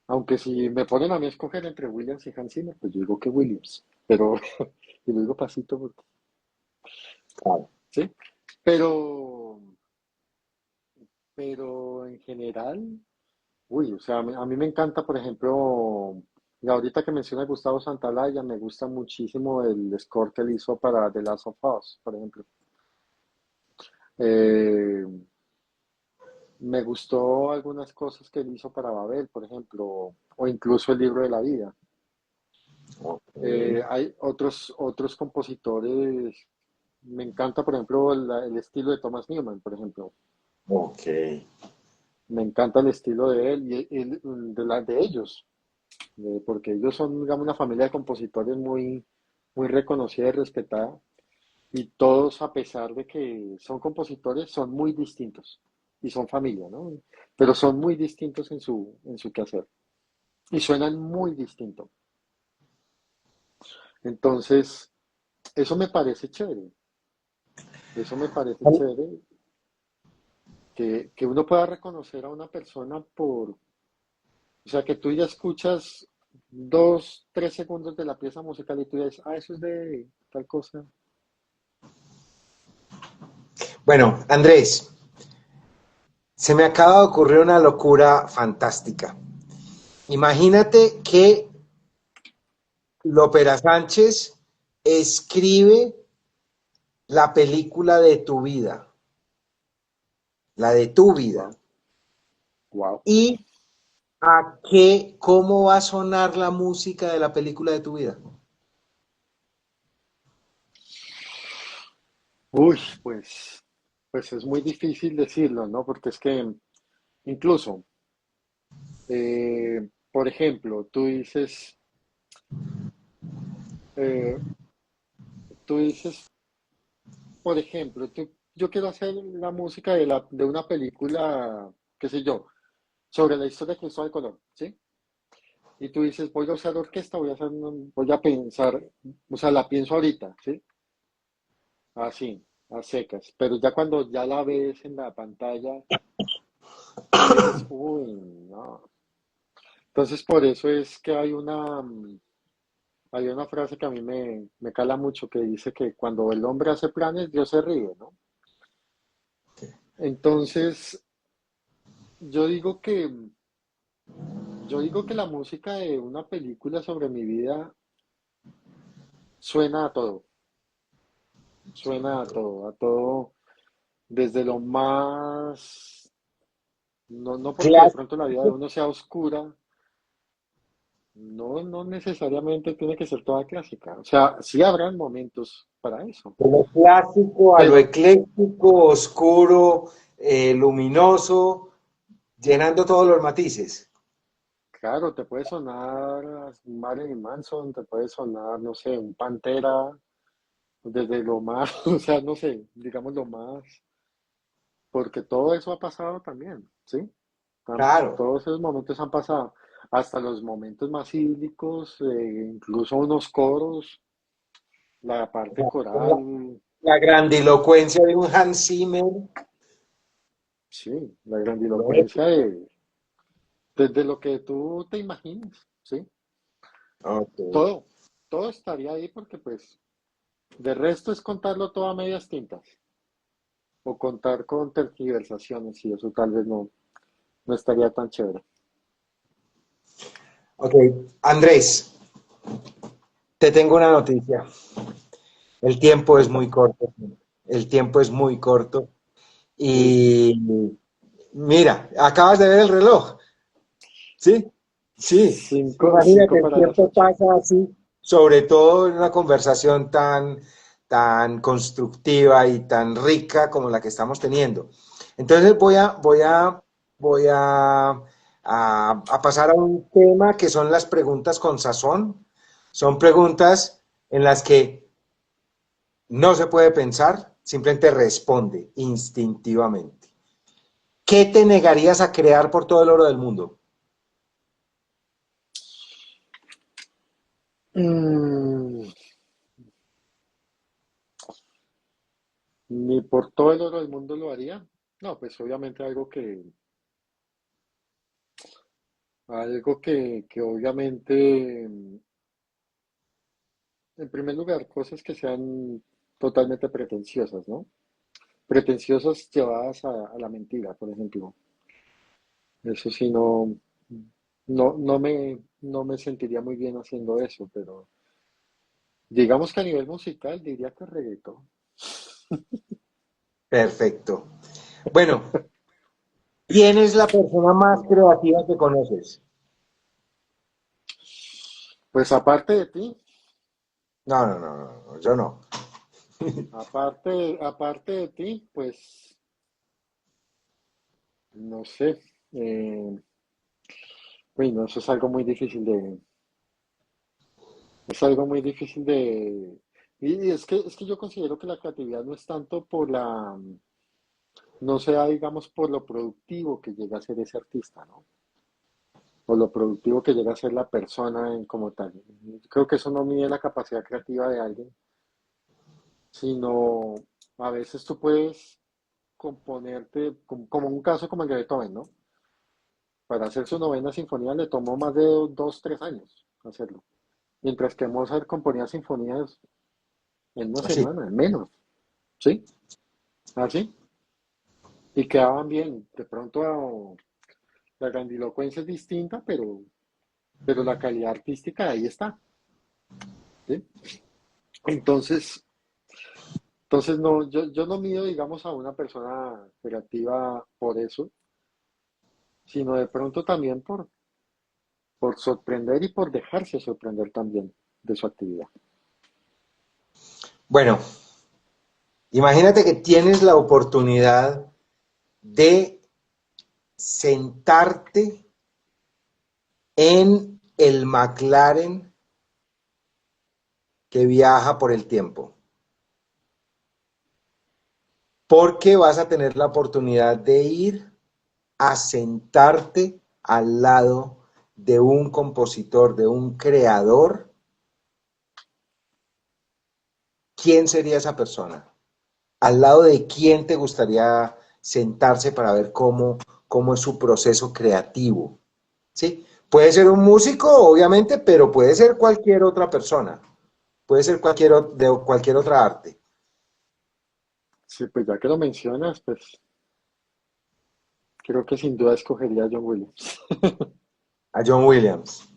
Aunque si me ponen a mí a escoger entre Williams y Hans Zimmer, pues yo digo que Williams, pero, y lo digo pasito, claro. ¿sí? Pero, pero en general, uy, o sea, a mí me encanta, por ejemplo, y ahorita que menciona Gustavo Santaolalla, me gusta muchísimo el score que él hizo para The Last of Us, por ejemplo. Eh, Me gustó algunas cosas que él hizo para Babel, por ejemplo, o incluso el libro de la vida. Ok, Hay otros compositores, me encanta, por ejemplo, el estilo de Thomas Newman, por ejemplo. ok. Me encanta el estilo de él y de ellos, porque ellos son, digamos, una familia de compositores muy reconocida y respetada. Y todos, a pesar de que son compositores, son muy distintos y son familia, ¿no? Pero son muy distintos en su quehacer y suenan muy distinto. Entonces, eso me parece chévere, eso me parece chévere, que uno pueda reconocer a una persona o sea, que tú ya escuchas 2, 3 segundos de la pieza musical y tú ya dices, ah, eso es de tal cosa. Bueno, Andrés, se me acaba de ocurrir una locura fantástica. Imagínate que Lopera Sánchez escribe la película de tu vida, la de tu vida. Wow, wow. ¿Y a qué, cómo va a sonar la música de la película de tu vida? Uy, pues es muy difícil decirlo, ¿no? Porque es que incluso, por ejemplo, eh, tú dices, por ejemplo, yo quiero hacer la música de una película, qué sé yo, sobre la historia de Cristóbal Colón, ¿sí? Y tú dices, voy a usar orquesta, voy a pensar, o sea, la pienso ahorita, ¿sí? Así, a secas. Pero ya cuando ya la ves en la pantalla, tú dices, uy, no. Entonces, por eso es que hay una frase que a mí me cala mucho que dice que cuando el hombre hace planes, Dios se ríe, ¿no? Entonces, yo digo que, yo digo que la música de una película sobre mi vida suena a todo, suena a todo, desde lo más, no porque de pronto la vida de Clásico, uno sea oscura, no necesariamente tiene que ser toda clásica. O sea, sí habrán momentos para eso. de lo clásico a lo Pero, ecléctico, oscuro, luminoso, llenando todos los matices. claro, te puede sonar Marilyn Manson, te puede sonar, no sé, un Pantera, desde lo más, o sea, no sé, digamos lo más, porque todo eso ha pasado también, ¿sí? Claro. Todos esos momentos han pasado, hasta los momentos más bíblicos, incluso unos coros, la parte La, coral, la grandilocuencia de un Hans Zimmer. sí, la grandilocuencia desde lo que tú te imagines, ¿sí? Ok. Todo, todo estaría ahí porque pues de resto es contarlo todo a medias tintas o contar con tergiversaciones y eso tal vez no estaría tan chévere. Ok, Andrés, te tengo una noticia. El tiempo es muy Cuéntame. corto. El tiempo es muy corto. Uy, Y mira, acabas de ver el reloj. ¿Sí? Sí. cinco Imagínate, el para las tiempo 8. pasa así, sobre todo en una conversación tan constructiva y tan rica como la que estamos teniendo. Entonces voy a pasar a un tema que son las preguntas con sazón. Son preguntas en las que no se puede pensar, simplemente responde instintivamente. ¿Qué te negarías a crear por todo el oro del mundo? Mm, Ni por todo el oro del mundo lo haría. No, pues obviamente algo que obviamente, en primer lugar, cosas que sean totalmente pretenciosas, ¿no? Pretenciosas llevadas a la mentira, por ejemplo. Eso sí, no me sentiría muy bien haciendo eso, pero digamos que a nivel musical diría que reggaetón. Perfecto. Bueno, ¿quién es la persona más creativa que conoces? Pues aparte de ti, No, no, no, no, no, yo no. aparte de ti, pues no sé. Eh, uy, no, eso es algo muy difícil de, y es que yo considero que la creatividad no es tanto no sea, digamos, por lo productivo que llega a ser ese artista, ¿no? O lo productivo que llega a ser la persona como tal. Creo que eso no mide la capacidad creativa de alguien, sino a veces tú puedes componerte, como un caso como el de Beethoven, ¿no? Para hacer su novena sinfonía le tomó más de 2, 3 años hacerlo, mientras que Mozart componía sinfonías en una Así. semana, en menos, ¿sí? Así, y quedaban bien. De pronto la grandilocuencia es distinta, pero la calidad artística ahí está, ¿sí? Entonces, entonces no, yo no mido, digamos, a una persona creativa por eso, sino de pronto también por sorprender y por dejarse sorprender también de su actividad. Bueno, imagínate que tienes la oportunidad de sentarte en el McLaren que viaja por el tiempo, porque vas a tener la oportunidad de ir a sentarte al lado de un compositor, de un creador. ¿Quién sería esa persona? ¿Al lado de quién te gustaría sentarse para ver cómo es su proceso creativo? ¿Sí? Puede ser un músico, obviamente, pero puede ser cualquier otra persona. Puede ser de cualquier otra arte. Sí, pues ya que lo mencionas, pues creo que sin duda escogería a John Williams. A John Williams.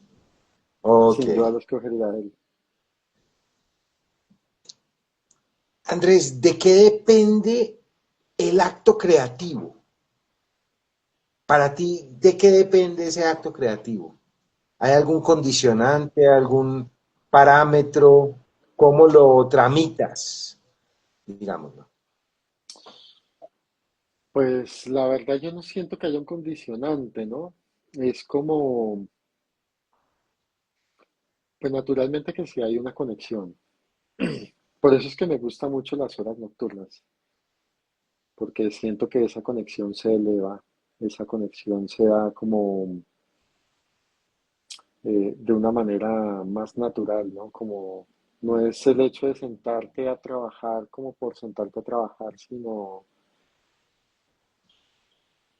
Ok. Sin duda lo escogería a él. Andrés, ¿de qué depende el acto creativo? Para ti, ¿de qué depende ese acto creativo? ¿Hay algún condicionante, algún parámetro? ¿Cómo lo tramitas? Digámoslo. Pues la verdad yo no siento que haya un condicionante, ¿no? Es como, pues naturalmente que sí hay una conexión. Por eso es que me gustan mucho las horas nocturnas, porque siento que esa conexión se eleva, esa conexión se da como de una manera más natural, ¿no? Como no es el hecho de sentarte a trabajar como por sentarte a trabajar, sino, o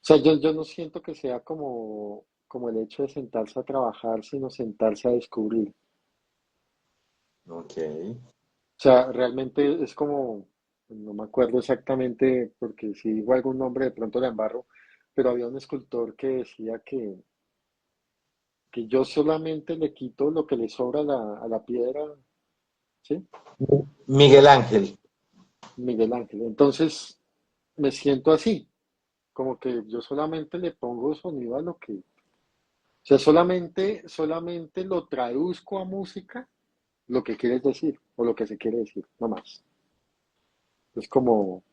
sea, yo no siento que sea como el hecho de sentarse a trabajar, sino sentarse a descubrir. Ok. O sea, realmente es como, no me acuerdo exactamente, porque si digo algún nombre de pronto la embarro, pero había un escultor que decía que yo solamente le quito lo que le sobra a la piedra, ¿sí? Miguel Ángel. Miguel Ángel. Entonces me siento así, como que yo solamente le pongo sonido a lo que, o sea, solamente lo traduzco a música lo que quieres decir o lo que se quiere decir, no más. Es como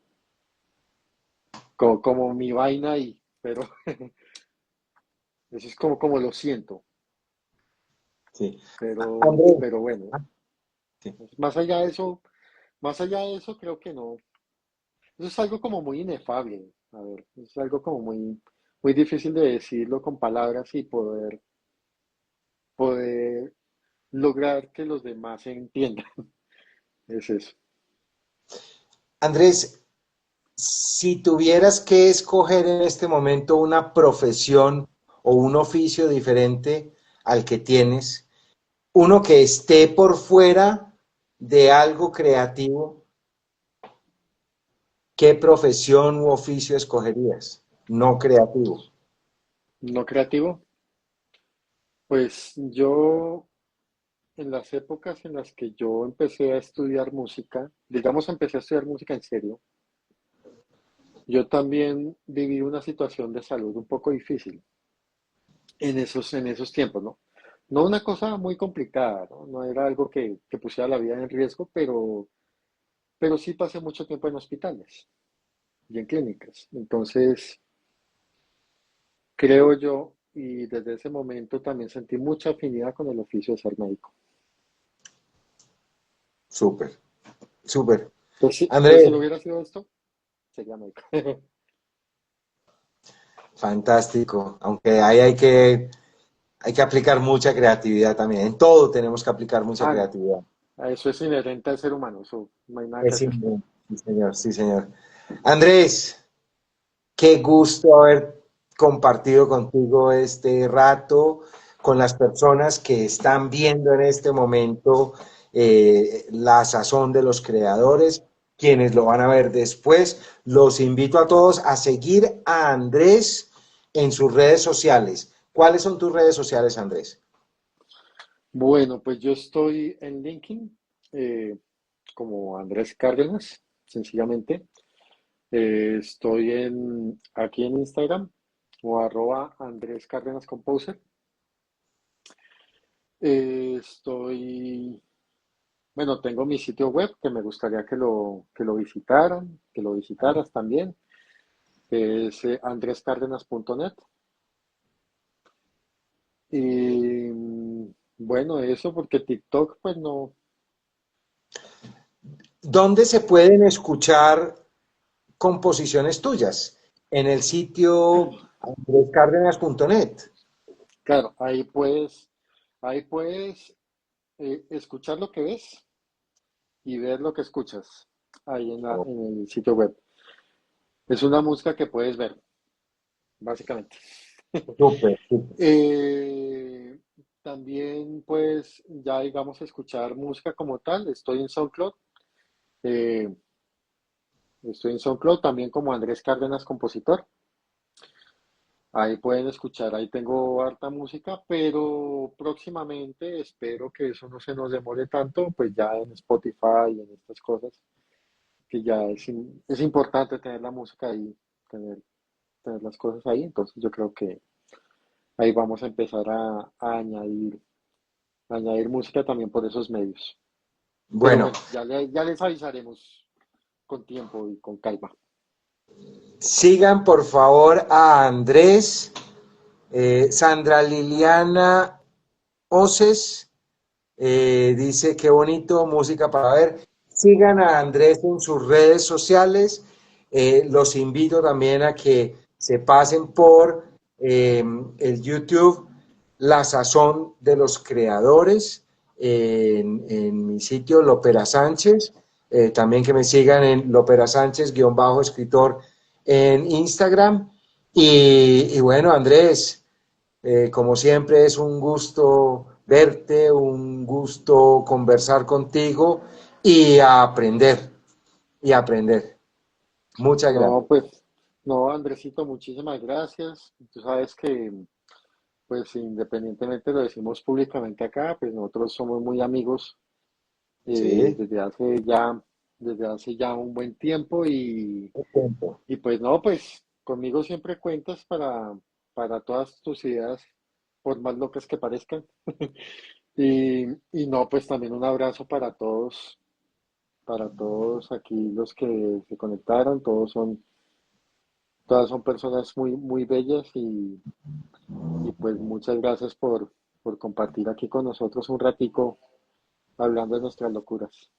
mi vaina ahí, pero eso es como lo siento. Sí. Pero, Andrés. pero bueno, Ah, sí. más allá de eso, más allá de eso, creo que no. Eso es algo como muy inefable. A ver, es algo como muy difícil de decirlo con palabras y poder lograr que los demás se entiendan. Es eso. Andrés, si tuvieras que escoger en este momento una profesión o un oficio diferente al que tienes, uno que esté por fuera de algo creativo, ¿qué profesión u oficio escogerías? No creativo. No creativo. Pues yo, en las épocas en las que yo empecé a estudiar música, digamos, empecé a estudiar música en serio, yo también viví una situación de salud un poco difícil en esos tiempos, ¿no? No una cosa muy complicada, ¿no? No era algo que pusiera la vida en riesgo, pero sí pasé mucho tiempo en hospitales y en clínicas. Entonces, creo yo, y desde ese momento también sentí mucha afinidad con el oficio de ser médico. Súper, súper. Entonces, si Andrés, no hubiera sido esto, sería médico. fantástico. Aunque ahí hay que aplicar mucha creatividad también. En todo tenemos que aplicar mucha Ah, no. creatividad. Eso es inherente al ser humano, eso no hay nada que Es hacer. inminente. Sí, señor, sí, señor. Andrés, qué gusto haber compartido contigo este rato con las personas que están viendo en este momento la sazón de los creadores, quienes lo van a ver después. Los invito a todos a seguir a Andrés en sus redes sociales. ¿Cuáles son tus redes sociales, Andrés? Bueno, pues yo estoy en LinkedIn como Andrés Cárdenas, sencillamente. Estoy aquí en Instagram o @ Andrés Cárdenas Composer. Bueno, tengo mi sitio web que me gustaría que lo visitaras también, que es andrescardenas.net. Y bueno, eso porque TikTok, pues no. ¿Dónde se pueden escuchar composiciones tuyas? En el sitio andrescardenas.net. Claro, ahí puedes escuchar lo que ves y ver lo que escuchas ahí en el sitio web. Es una música que puedes ver, básicamente. Súper, súper. Eh, También, pues, ya digamos, escuchar música como tal. Eh, estoy en SoundCloud también como Andrés Cárdenas Compositor. Ahí pueden escuchar, ahí tengo harta música, pero próximamente espero que eso no se nos demore tanto, pues ya en Spotify y en estas cosas, que ya es importante tener la música ahí, tener las cosas ahí. Entonces yo creo que ahí vamos a empezar a añadir música también por esos medios. Pero Bueno, bueno, ya les avisaremos con tiempo y con calma. sigan por favor a Andrés, Sandra Liliana Oces, dice qué bonito, música para ver. Sigan a Andrés en sus redes sociales. Los invito también a que se pasen por el YouTube La Sazón de los Creadores en mi sitio Lopera Sánchez. También que me sigan en Lopera Sánchez, guión bajo escritor en Instagram. Y bueno, Andrés, como siempre es un gusto verte, un gusto conversar contigo y aprender, y aprender. Muchas No, gracias. pues, no, Andresito, muchísimas gracias. Tú sabes que, pues, independientemente lo decimos públicamente acá, pues nosotros somos muy amigos Sí, desde hace ya un buen tiempo el tiempo. y pues no, pues conmigo siempre cuentas para todas tus ideas, por más locas que parezcan. Y no, pues también un abrazo para todos aquí los que se conectaron, todas son personas muy, muy bellas y pues muchas gracias por compartir aquí con nosotros un ratico hablando de nuestras locuras.